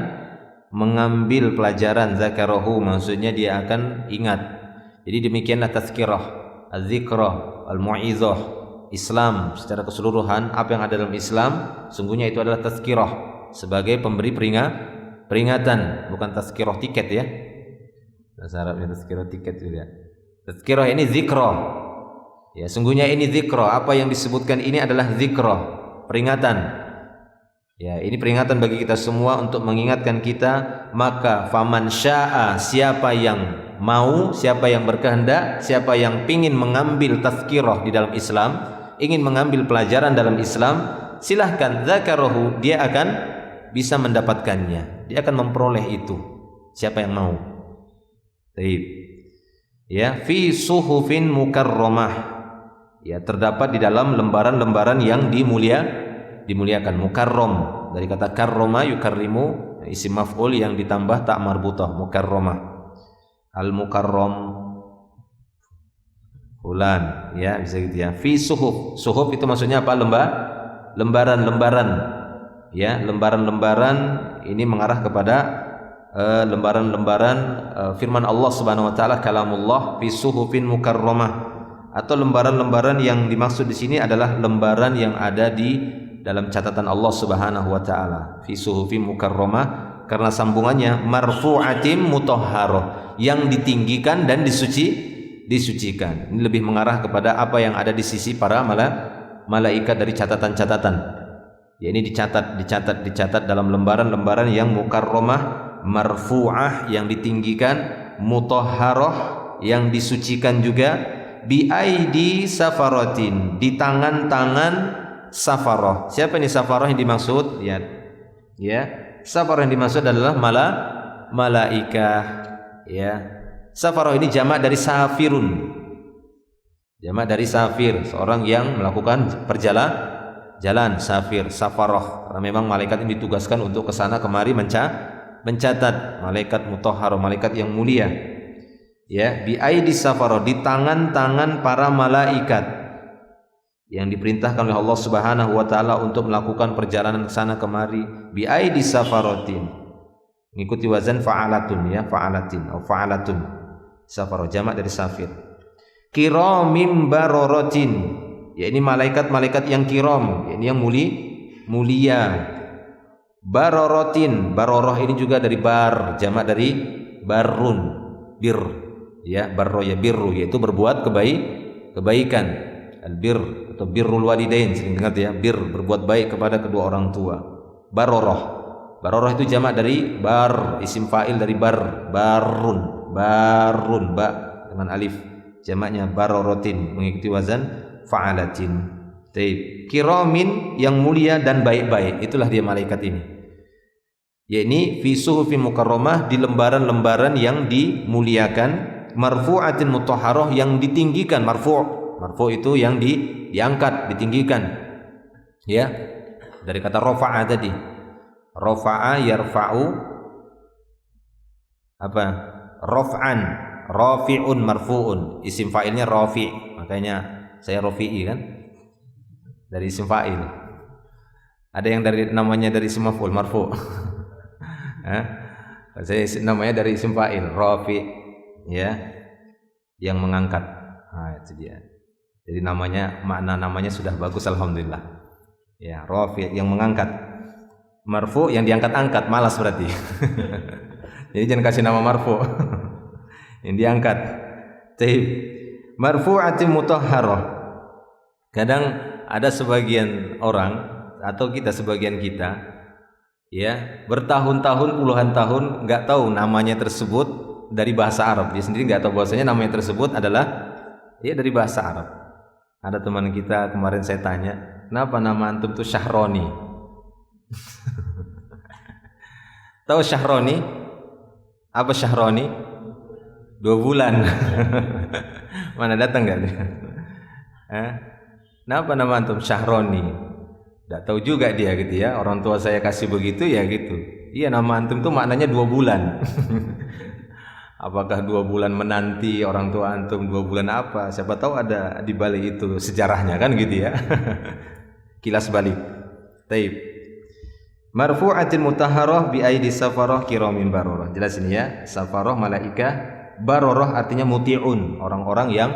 mengambil pelajaran. Dzakarahu maksudnya dia akan ingat. Jadi demikianlah tazkirah, az-zikrah, al-mu'izah. Islam secara keseluruhan, apa yang ada dalam Islam sungguhnya itu adalah tazkirah, sebagai pemberi peringatan, bukan tazkirah tiket ya. Bahasa Arabnya tazkirah tiket juga. Tazkirah ini zikra. Ya, sungguhnya ini zikra. Apa yang disebutkan ini adalah zikra, peringatan. Ya, ini peringatan bagi kita semua untuk mengingatkan kita. Maka faman syaa, siapa yang mau, siapa yang berkehendak, siapa yang ingin mengambil tazkirah di dalam Islam, ingin mengambil pelajaran dalam Islam, silahkan dzakarahu, dia akan bisa mendapatkannya. Dia akan memperoleh itu. Siapa yang mau. Baik. Ya, fi suhufin mukarramah, ya, terdapat di dalam lembaran-lembaran yang dimuliakan. Mukarram dari kata karrama yukarrimu, isim maf'ul yang ditambah ta marbutah, mukarramah. Al mukarram fulan, ya, bisa gitu ya. Fi suhuf. Suhuf itu maksudnya apa? Lembaran-lembaran. Ya, lembaran-lembaran ini mengarah kepada lembaran-lembaran firman Allah Subhanahu wa taala, kalamullah fi suhufin mukarramah, atau lembaran-lembaran yang dimaksud di sini adalah lembaran yang ada di dalam catatan Allah Subhanahu wa taala. Fi suhufin mukarramah karena sambungannya marfu'atin mutahharah, yang ditinggikan dan disucikan. Ini lebih mengarah kepada apa yang ada di sisi para malaikat dari catatan-catatan. Ya, ini dicatat dalam lembaran-lembaran yang mukarramah, marfu'ah yang ditinggikan, mutahharah yang disucikan juga, bi aidi safaratin, di tangan-tangan safarah. Siapa ini safarah yang dimaksud? Lihat. Ya, safarah yang dimaksud adalah malaikah, ya. Safarah ini jamak dari safirun. Jamak dari safir, seorang yang melakukan jalan, safir, safarah. Karena memang malaikat ini ditugaskan untuk kesana kemari mencatat, malaikat mutahhar, malaikat yang mulia. Ya, bi aidi safarah, di tangan-tangan para malaikat yang diperintahkan oleh Allah Subhanahu wa taala untuk melakukan perjalanan ke sana kemari. Bi aidi safaratin, mengikuti wazan fa'alatun ya, fa'alatin atau fa'alatun. Safarah jamak dari safir. Kiramim bararatin, ya, ini malaikat-malaikat yang kiram, ini yang mulia. Bararatin, baroroh ini juga dari bar, jamak dari barun, bir, ya, barro ya birru, yaitu berbuat kebaikan. Albir atau birrul walidain, sering dengar ya, bir, berbuat baik kepada kedua orang tua. Baroroh itu jamak dari bar, isim fa'il dari barun, ba dengan alif, jamaknya barorotin, mengikuti wazan fa'alatin. Taib. Kiramin, yang mulia dan baik-baik, itulah dia malaikat ini. Yakni fi suhufin mukarramah, di lembaran-lembaran yang dimuliakan, marfu'atin mutahharah, yang ditinggikan. Marfu' itu yang diangkat, ditinggikan. Ya. Dari kata rafa'a tadi. Rafa'a yarfa'u apa? Raf'an, rafi'un marfu'un. Isim fa'ilnya rafi'. Makanya saya rafi'i kan? Dari isim fa'il. Ada yang dari namanya dari isim maf'ul, marfu'. Saya namanya dari isim fa'il, rafi', ya, yang mengangkat. Nah, itu dia. Jadi makna namanya sudah bagus, alhamdulillah. Ya, rafi', yang mengangkat. Marfu' yang diangkat-angkat, malas berarti. Jadi jangan kasih nama marfu'. Yang diangkat. Taib. Marfu'atin mutahharah. Kadang ada sebagian orang atau sebagian kita, ya, bertahun-tahun, puluhan tahun nggak tahu namanya tersebut dari bahasa Arab. Dia sendiri nggak tahu bahwasanya namanya tersebut adalah ya dari bahasa Arab. Ada teman kita kemarin saya tanya, kenapa nama antum itu Syahroni? Tahu Syahroni? Apa Syahroni? 2 bulan. Mana datang nggak dia? Kenapa nama antum Syahroni? Nggak tahu juga dia gitu ya. Orang tua saya kasih begitu ya gitu. Iya, nama antum tuh maknanya 2 bulan. Apakah 2 bulan menanti orang tua antum 2 bulan apa? Siapa tahu ada di balik itu sejarahnya kan gitu ya. Kilas balik. Taib. Marfu'atin mutahharah bi aidi safarah kiramin bararah. Jelas ini ya. Safarah malaikah, bararah artinya muti'un, orang-orang yang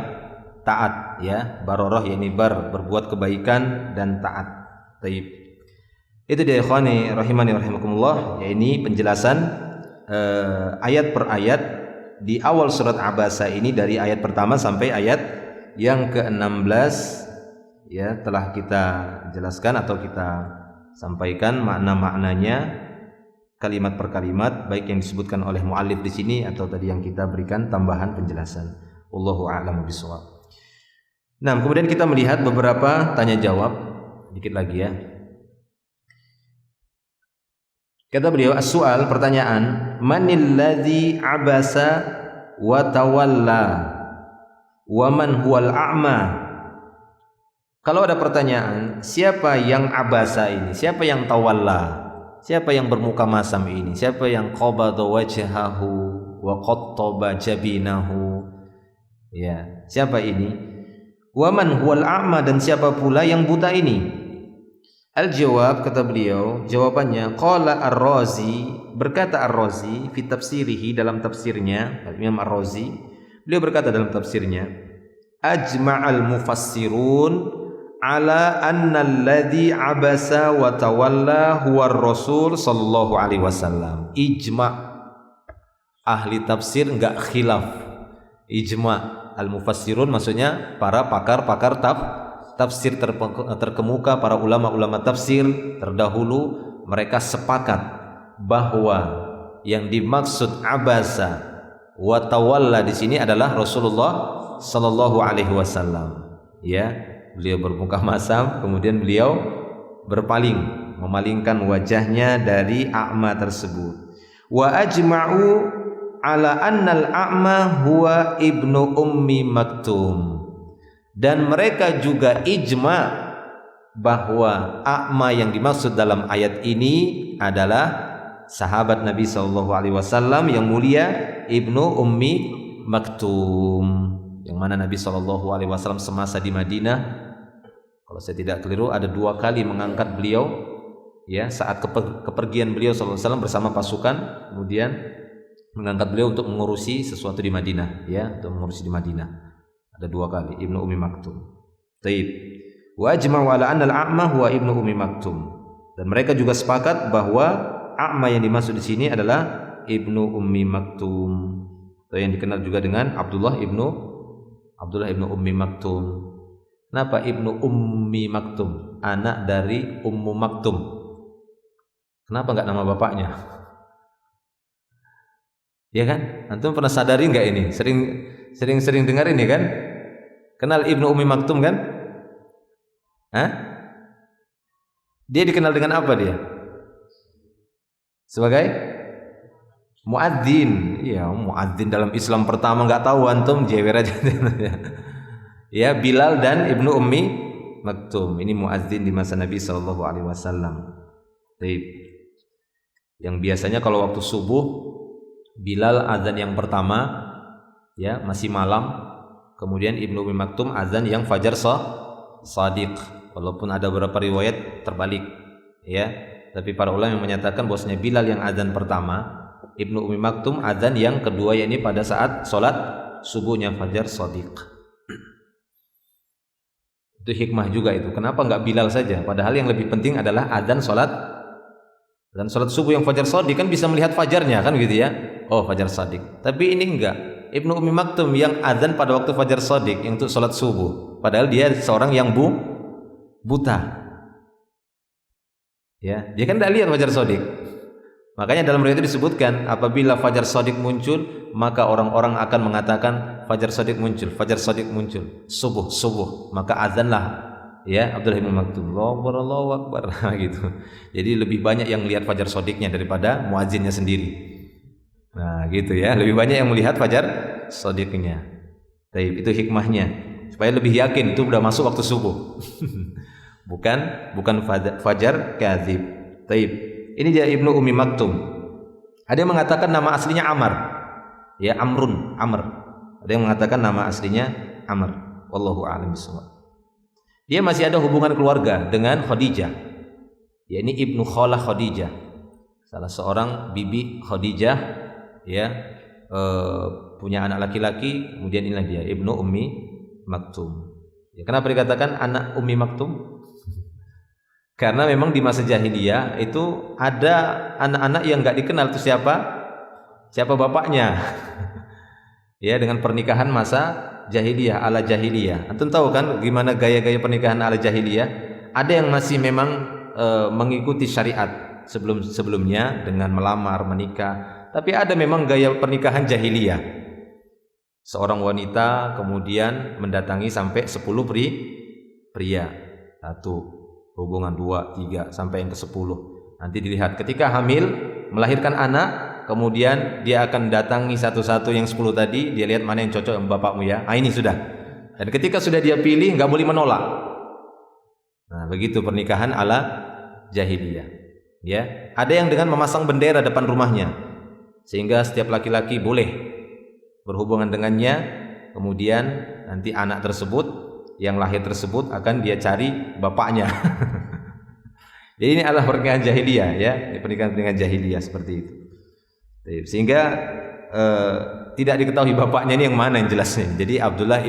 taat ya. Bararah yakni berbuat kebaikan dan taat. Taib. Itu dia ikhwani rahimani rahimakumullah, ya ini penjelasan ayat per ayat di awal surat Abasa ini dari ayat pertama sampai ayat yang ke-16 ya, telah kita jelaskan atau kita sampaikan makna-maknanya kalimat per kalimat, baik yang disebutkan oleh muallif di sini atau tadi yang kita berikan tambahan penjelasan. Wallahu a'lamu bishawab. Nah, kemudian kita melihat beberapa tanya jawab dikit lagi ya. Kata beliau, as-su'al, pertanyaan, manil ladzi abasa wa tawalla wa man huwal a'ma. Kalau ada pertanyaan, siapa yang abasa ini? Siapa yang tawalla? Siapa yang bermuka masam ini? Siapa yang qabada wajhahu wa qattaba jabinahu? Ya, siapa ini? Wa man huwal a'ma, dan siapa pula yang buta ini? Al-jawab, kata beliau, jawabannya, qala Ar-Razi, berkata Ar-Razi fi tafsirihi, dalam tafsirnya Imam Ar-Razi, beliau berkata dalam tafsirnya, ajma'al mufassirun ala anna alladhi abasa wa tawalla huwa ar-rasul sallallahu alaihi wasallam. Ijma' ahli tafsir, enggak khilaf. Ijma' al-mufassirun maksudnya para pakar-pakar tafsir terkemuka, para ulama-ulama tafsir terdahulu, mereka sepakat bahwa yang dimaksud abasa wa tawalla di sini adalah Rasulullah sallallahu alaihi wasallam. Ya, beliau bermuka masam, kemudian beliau berpaling, memalingkan wajahnya dari a'ma tersebut. Wa ajma'u ala annal a'ma huwa ibnu ummi maktum. Dan mereka juga ijma bahwa a'ma yang dimaksud dalam ayat ini adalah sahabat Nabi SAW yang mulia, ibnu ummi maktum, yang mana Nabi SAW semasa di Madinah, kalau saya tidak keliru, ada 2 kali mengangkat beliau ya, saat kepergian beliau SAW bersama pasukan, kemudian mengangkat beliau untuk mengurusi sesuatu di Madinah ya, untuk mengurusi di Madinah. Ada 2 kali ibnu ummi maktum. Taib. Wa ajma'u ala anna al-a'ma huwa ibnu ummi maktum. Dan mereka juga sepakat bahwa a'ma yang dimaksud di sini adalah ibnu ummi maktum, atau yang dikenal juga dengan Abdullah ibnu ummi maktum. Kenapa ibnu ummi maktum? Anak dari ummu maktum. Kenapa enggak nama bapaknya? Ya kan? Antum pernah sadari enggak ini? Sering dengar ini kan? Kenal ibnu ummi maktum kan? Dia dikenal dengan apa dia? Sebagai muadzin. Ya, muadzin dalam Islam pertama enggak tahu antum, jewer aja. Ya, Bilal dan ibnu ummi maktum. Ini muadzin di masa Nabi SAW. Taib. Yang biasanya kalau waktu subuh Bilal azan yang pertama ya, masih malam. Kemudian ibnu ummi maktum azan yang fajar shadiq. Walaupun ada beberapa riwayat terbalik ya, tapi para ulama yang menyatakan bahwasanya Bilal yang azan pertama, ibnu ummi maktum azan yang kedua, yakni pada saat salat subuhnya fajar shadiq. Itu hikmah juga itu. Kenapa enggak Bilal saja? Padahal yang lebih penting adalah azan salat subuh yang fajar shadiq, kan bisa melihat fajarnya kan gitu ya. Oh, fajar shadiq. Tapi ini enggak. Ibnu ummi maktum yang azan pada waktu fajar shadiq yang untuk salat subuh. Padahal dia seorang yang buta. Ya, dia kan tidak lihat fajar shadiq. Makanya dalam riwayat itu disebutkan apabila fajar shadiq muncul, maka orang-orang akan mengatakan fajar shadiq muncul, subuh, maka azanlah ya Abdullah bin Maktum, Allahu Akbar gitu. Jadi lebih banyak yang lihat fajar shodiqnya daripada muadzinnya sendiri. Nah gitu ya, lebih banyak yang melihat fajar shodiqnya. Taib, itu hikmahnya supaya lebih yakin itu udah masuk waktu subuh. bukan fajar kadzib. Taib. Ini dia Ibnu Ummi Maktum. Ada yang mengatakan nama aslinya Amr. Ya, Amr. Ada yang mengatakan nama aslinya Amr. Wallahu a'lam bishawab. Dia masih ada hubungan keluarga dengan Khadijah. Ya, ini Ibnu Khalah Khadijah. Salah seorang bibi Khadijah, ya, punya anak laki-laki, kemudian inilah dia Ibnu Ummi Maktum. Ya, kenapa dikatakan anak Ummi Maktum? Karena memang di masa jahiliyah itu ada anak-anak yang nggak dikenal itu siapa bapaknya. Ya, dengan pernikahan masa jahiliyah, ala jahiliyah. Antum tahu kan gimana gaya-gaya pernikahan ala jahiliyah? Ada yang masih memang mengikuti syariat sebelumnya dengan melamar, menikah. Tapi ada memang gaya pernikahan jahiliyah. Seorang wanita kemudian mendatangi sampai 10 pria. 1, hubungan 2, 3 sampai yang ke-10. Nanti dilihat ketika hamil melahirkan anak, kemudian dia akan datangi satu-satu yang 10 tadi, dia lihat mana yang cocok dengan bapakmu ya. Ini sudah. Dan ketika sudah dia pilih nggak boleh menolak. Nah, begitu pernikahan ala jahiliyah. Ya, ada yang dengan memasang bendera depan rumahnya. Sehingga setiap laki-laki boleh berhubungan dengannya, kemudian nanti anak tersebut yang lahir tersebut akan dia cari bapaknya. Jadi ini adalah pernikahan jahiliyah ya, pernikahan jahiliyah seperti itu. Sehingga tidak diketahui bapaknya ini yang mana yang jelasnya. Jadi Abdullah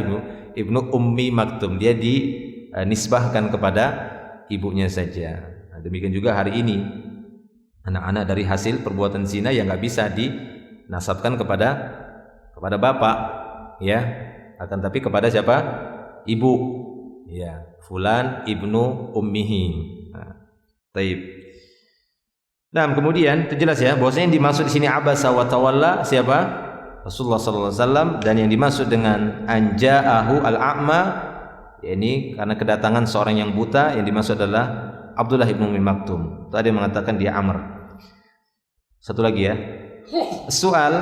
ibnu Ummi Maktum, dia dinisbahkan kepada ibunya saja. Nah, demikian juga hari ini anak-anak dari hasil perbuatan zina yang nggak bisa dinasabkan kepada bapak, ya, akan tapi kepada siapa? Ibu, ya, fulan ibnu ummihi. Taib. Nah, kemudian itu jelas ya, bahwasanya yang dimaksud di sini abasa wa tawalla siapa? Rasulullah sallallahu alaihi wasallam, dan yang dimaksud dengan anja'ahu al-a'ma, yakni karena kedatangan seorang yang buta, yang dimaksud adalah Abdullah ibnu Ummi Maktum. Tadi mengatakan dia Amr. Satu lagi ya. Soal,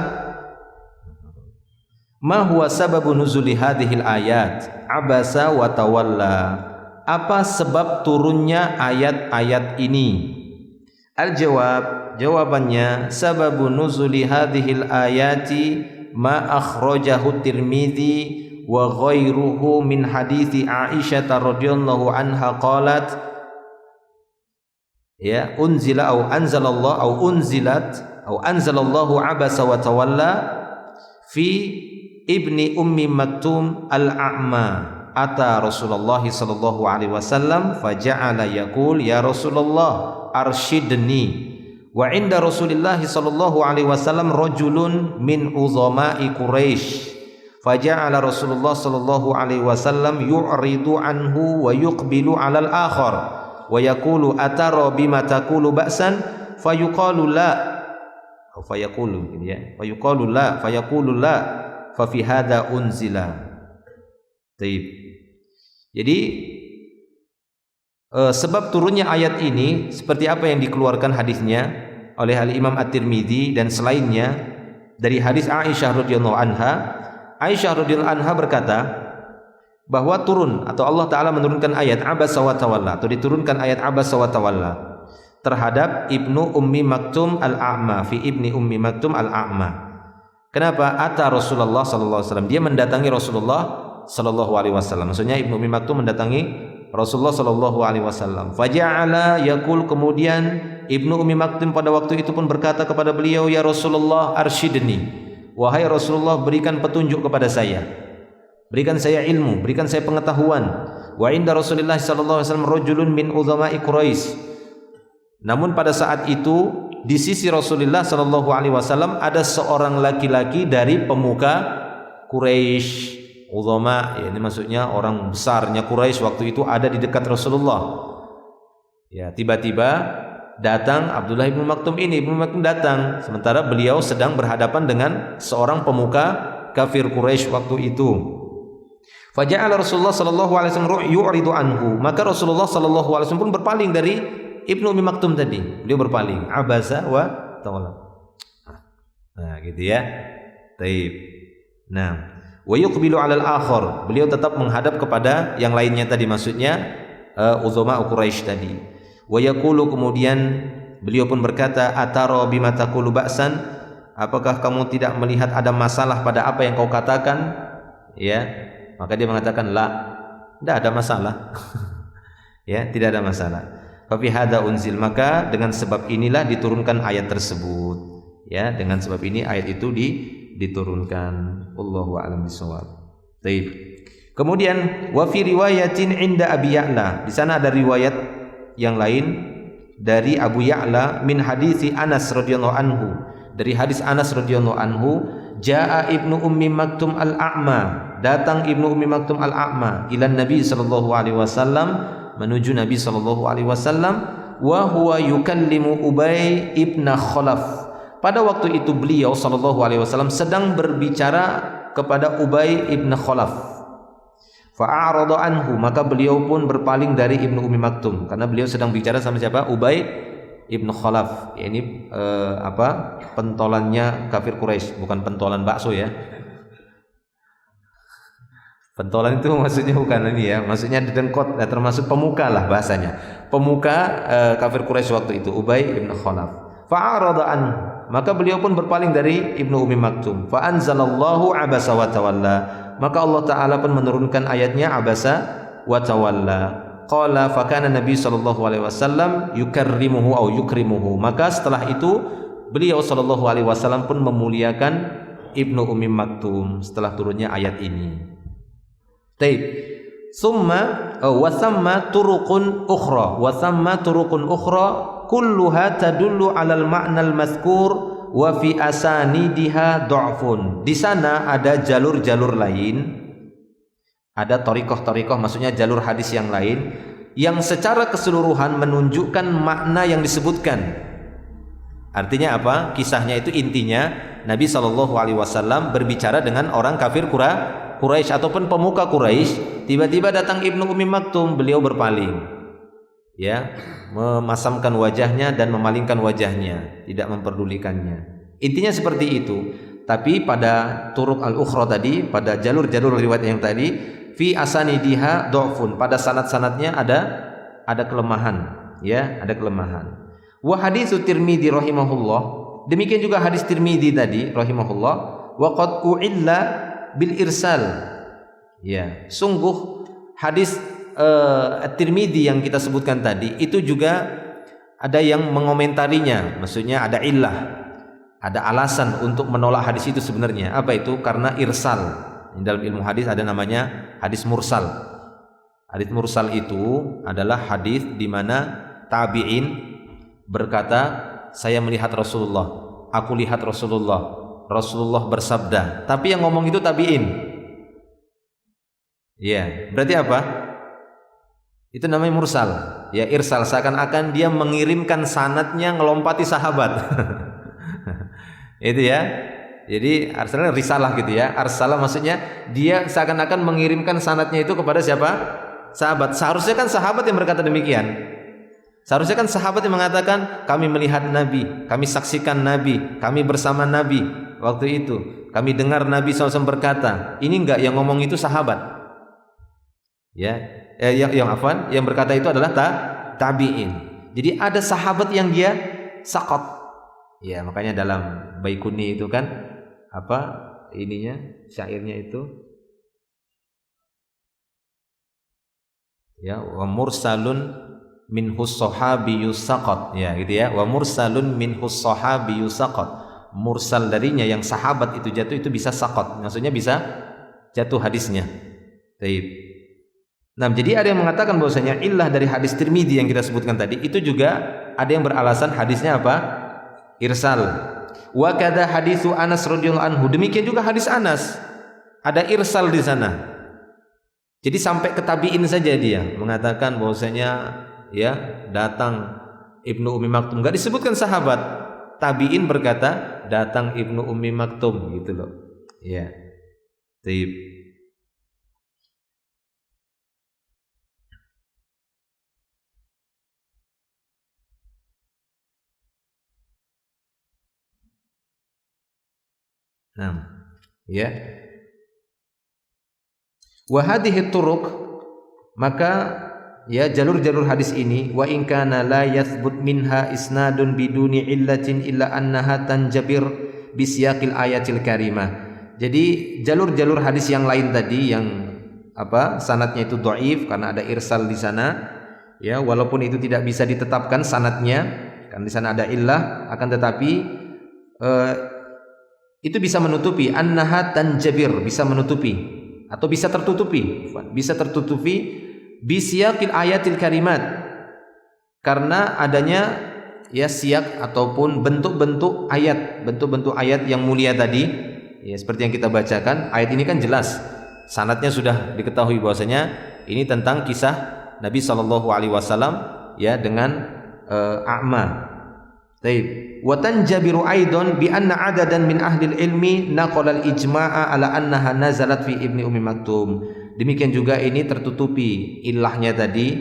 ma huwa sababu nuzuli hadhil ayat abasa wa tawalla? Apa sebab turunnya ayat-ayat ini? Al-jawab, jawabannya, sababu nuzuli hadhil ayati ma akhrajahu Tirmidzi wa ghairuhu min hadithi Aisyah radhiyallahu anha qalat, ya, unzila au anzalallah au unzilat au anzalallahu abasa wa tawalla fi ibni Ummi Maktum al-a'ma. Ata Rasulullah sallallahu alaihi wasallam faja'ala yaqul ya Rasulullah arshidni, wa inda Rasulillah sallallahu alaihi wasallam rajulun min uzama'i Quraisy, faja'ala Rasulullah sallallahu alaihi wasallam yu'ridu anhu wa yuqbilu 'alal akhar wa yaqulu atara bima taqulu ba'san fayuqalu la atau fayaqulu, ya, fayuqalu la fayaqulu la fa fi hadza unzila. Taib. Jadi sebab turunnya ayat ini seperti apa yang dikeluarkan hadisnya oleh Al-Imam At-Tirmidzi dan selainnya dari hadis Aisyah radhiyallahu anha. Aisyah radhiyallahu anha berkata bahwa turun atau Allah Ta'ala menurunkan ayat abasa wa tawalla, atau diturunkan ayat abasa wa tawalla terhadap Ibnu Ummi Maktum al-A'ma, fi Ibni Ummi Maktum al-A'ma. Kenapa? Ata Rasulullah sallallahu alaihi wasallam, dia mendatangi Rasulullah sallallahu alaihi wasallam. Maksudnya Ibnu Ummi Maktum mendatangi Rasulullah sallallahu alaihi wasallam. Faja'ala yaqul, kemudian Ibnu Ummi Maktum pada waktu itu pun berkata kepada beliau, ya Rasulullah arsyidni, wahai Rasulullah berikan petunjuk kepada saya, berikan saya ilmu, berikan saya pengetahuan. Wa inda Rasulillah sallallahu alaihi wasallam rajulun min uzama'i Quraisy. Namun pada saat itu di sisi Rasulullah sallallahu alaihi wasallam ada seorang laki-laki dari pemuka Quraisy. Uzama, ya, ini maksudnya orang besarnya Quraisy waktu itu ada di dekat Rasulullah. Ya, tiba-tiba datang Abdullah ibnu Maktum ini. Ibnu Maktum datang sementara beliau sedang berhadapan dengan seorang pemuka kafir Quraisy waktu itu. Faja'ala Rasulullah sallallahu alaihi wasallam yu'ridu anhu. Maka Rasulullah sallallahu alaihi wasallam pun berpaling dari Ibnu Ummi Maktum tadi. Beliau berpaling. Abasa wa tawalla. Nah, gitu ya. Taib. Nah, wa yuqbilu 'alal akhar. Beliau tetap menghadap kepada yang lainnya tadi, maksudnya uzama Quraisy tadi. Wa yaqulu, kemudian beliau pun berkata, atara bima taqulu ba'san? Apakah kamu tidak melihat ada masalah pada apa yang kau katakan? Ya. Maka dia mengatakan, la, tidak ada masalah. Ya, tidak ada masalah. Fa fi hadza unzil, maka dengan sebab inilah diturunkan ayat tersebut. Ya, dengan sebab ini ayat itu diturunkan. Wallahu a'lam bishawab. Baik. Kemudian wa fi riwayatin inda Abi Ya'la, di sana ada riwayat yang lain dari Abu Ya'la min hadisi Anas radhiyallahu anhu, dari hadis Anas radhiyallahu anhu, jaa Ibnu Ummi Maktum al-A'ma, datang Ibnu Ummi Maktum al-A'ma ila Nabi sallallahu alaihi wasallam, menuju Nabi sallallahu alaihi wasallam, wa huwa yukallimu Ubay ibn Khalaf. Pada waktu itu beliau sallallahu alaihi wasallam sedang berbicara kepada Ubay ibn Khalaf. Fa'arada anhu, maka beliau pun berpaling dari Ibnu Ummi Maktum, karena beliau sedang bicara sama siapa? Ubay ibn Khalaf. Ya, ini pentolannya kafir Quraisy, bukan pentolan bakso ya. Pentolan itu maksudnya bukan ini ya, maksudnya didengkot, termasuk pemuka lah bahasanya. Pemuka kafir Quraisy waktu itu, Ubay ibn Khalaf. Fa'arada anhu, maka beliau pun berpaling dari Ibnu Ummi Maktum. Fa anzalallahu abasa wa tawalla, maka Allah Ta'ala pun menurunkan ayatnya abasa wa tawalla. Qala fa kana Nabi sallallahu alaihi wasallam yukarrimuhu au yukrimuhu, maka setelah itu beliau sallallahu alaihi wasallam pun memuliakan Ibnu Ummi Maktum setelah turunnya ayat ini. Taib. Summa wa thamma turuqun ukhra kulluha tadullu 'alal ma'nal mazkur wa fi asanidiha dha'fun. Di sana ada jalur-jalur lain, ada thariqah-thariqah, maksudnya jalur hadis yang lain yang secara keseluruhan menunjukkan makna yang disebutkan. Artinya apa? Kisahnya itu intinya Nabi sallallahu alaihi wasallam berbicara dengan orang kafir Quraisy ataupun pemuka Quraisy, tiba-tiba datang Ibnu Ummi Maktum, beliau berpaling. Ya, memasamkan wajahnya dan memalingkan wajahnya, tidak memperdulikannya. Intinya seperti itu. Tapi pada turuq al-ukhra tadi, pada jalur-jalur riwayat yang tadi, fi asanidiha dha'fun, pada sanad-sanadnya ada kelemahan, ya, ada kelemahan. Wa haditsu Tirmidzi rahimahullah, demikian juga hadis Tirmidzi tadi rahimahullah, wa qad u'illa bil irsal. Ya, sungguh hadis At-Tirmidzi yang kita sebutkan tadi itu juga ada yang mengomentarinya, maksudnya ada illah, ada alasan untuk menolak hadis itu sebenarnya. Apa itu? Karena irsal. Dalam ilmu hadis ada namanya hadis mursal. Hadis mursal itu adalah hadis di mana tabi'in berkata, saya melihat Rasulullah, aku lihat Rasulullah, Rasulullah bersabda, tapi yang ngomong itu tabi'in. Ya, berarti apa? Itu namanya mursal. Ya, irsal, seakan-akan dia mengirimkan sanadnya ngelompati sahabat. Itu ya. Jadi arsalnya risalah gitu ya. Arsalah maksudnya dia seakan-akan mengirimkan sanadnya itu kepada siapa? Sahabat. Seharusnya kan sahabat yang berkata demikian. Seharusnya kan sahabat yang mengatakan, kami melihat Nabi, kami saksikan Nabi, kami bersama Nabi waktu itu, kami dengar Nabi SAW berkata. Ini enggak, yang ngomong itu sahabat. Ya. Yang berkata itu adalah tabi'in. Jadi ada sahabat yang dia sakot. Ya, makanya dalam Baikuni itu kan apa ininya, syairnya itu, ya, wa mursalun minhus sahabiyyu saqat. Ya, gitu ya. Wa mursalun minhus sahabiyyu saqat. Mursal darinya yang sahabat itu jatuh itu bisa saqat. Maksudnya bisa jatuh hadisnya. Baik. Nah, jadi ada yang mengatakan bahwasanya illah dari hadis Tirmidzi yang kita sebutkan tadi itu juga ada yang beralasan hadisnya apa? Irsal. Wa kadza hadisu Anas radhiyallahu anhu. Demikian juga hadis Anas. Ada irsal di sana. Jadi sampai ke tabi'in saja dia mengatakan bahwasanya ya datang Ibnu Ummi Maktum, enggak disebutkan sahabat. Tabi'in berkata datang Ibnu Ummi Maktum gitu loh. Ya. Taib. Nah, ya. Wa hadhihi turuq, maka ya jalur-jalur hadis ini, wa in kana la yathbut minha isnadun biduni illatin illa annaha tanjabir bisyaqil ayatil karimah. Jadi jalur-jalur hadis yang lain tadi yang sanadnya itu dhaif karena ada irsal di sana, ya, walaupun itu tidak bisa ditetapkan sanadnya kan di sana ada illah, akan tetapi itu bisa menutupi annaha tanjabir, bisa menutupi atau bisa tertutupi bisyaqil ayatil karimat, karena adanya ya siyak ataupun bentuk-bentuk ayat yang mulia tadi, ya, seperti yang kita bacakan. Ayat ini kan jelas sanadnya sudah diketahui bahwasanya ini tentang kisah Nabi SAW ya dengan a'ma. Baik. Wa tanjabiru aidan bi anna adadan min ahli ilmi naqala al-ijma'a ala annaha nazalat fi ibni ummi maktum. Demikian juga ini tertutupi ilahnya tadi,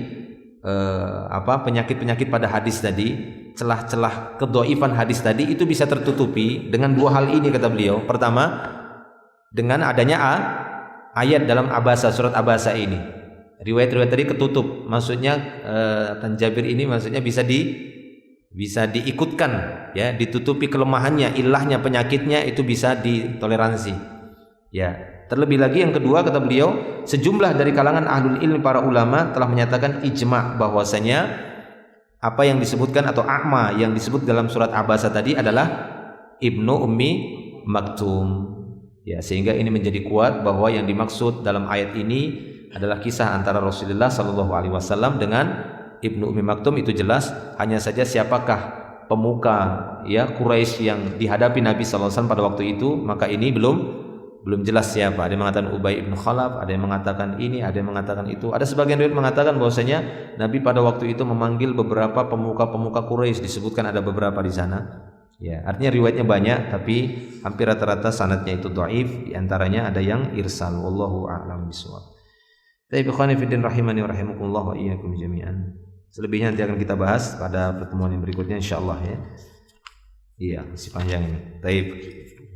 penyakit-penyakit pada hadis tadi, celah-celah kedhaifan hadis tadi itu bisa tertutupi dengan dua hal ini kata beliau. Pertama, dengan adanya ayat dalam Abasa, surat Abasa ini. Riwayat-riwayat tadi ketutup. Maksudnya tanjabir ini maksudnya bisa diikutkan, ya, ditutupi kelemahannya, ilahnya, penyakitnya itu bisa ditoleransi. Ya, terlebih lagi yang kedua kata beliau, sejumlah dari kalangan ahlul ilmi para ulama telah menyatakan ijma' bahwasanya apa yang disebutkan atau a'ma yang disebut dalam surat Abasa tadi adalah ibnu ummi maktum. Ya, sehingga ini menjadi kuat bahwa yang dimaksud dalam ayat ini adalah kisah antara Rasulullah SAW dengan Ibnu Ummi Maktum. Itu jelas, hanya saja siapakah pemuka ya Quraisy yang dihadapi Nabi SAW pada waktu itu, maka ini belum jelas siapa. Ada yang mengatakan Ubay ibn Khalaf, ada yang mengatakan ini, ada yang mengatakan itu. Ada sebagian riwayat mengatakan bahwasanya Nabi pada waktu itu memanggil beberapa pemuka-pemuka Quraisy, disebutkan ada beberapa di sana. Ya, artinya riwayatnya banyak tapi hampir rata-rata sanadnya itu dhaif, di antaranya ada yang irsal. Wallahu a'lam bishawab. Baik, ikhwani fillah rahimani wa rahimakumullah wa iyyakum jami'an. Selebihnya nanti akan kita bahas pada pertemuan yang berikutnya insyaallah ya. Iya, masih panjang ini. Baik.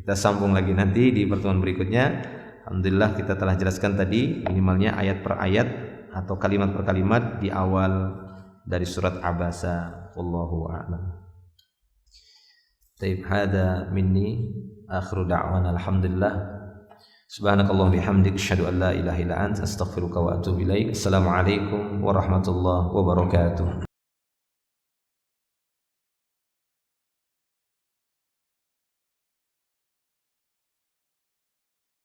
Kita sambung lagi nanti di pertemuan berikutnya. Alhamdulillah kita telah jelaskan tadi minimalnya ayat per ayat atau kalimat per kalimat di awal dari surat Abasa. Wallahu a'lam. Baik, hada minni akhiru da'wana alhamdulillah. Subhanakallahumma bihamdik asyhadu an la ilaha illa anta astaghfiruka wa atubu ilaik. Assalamualaikum warahmatullahi wabarakatuh.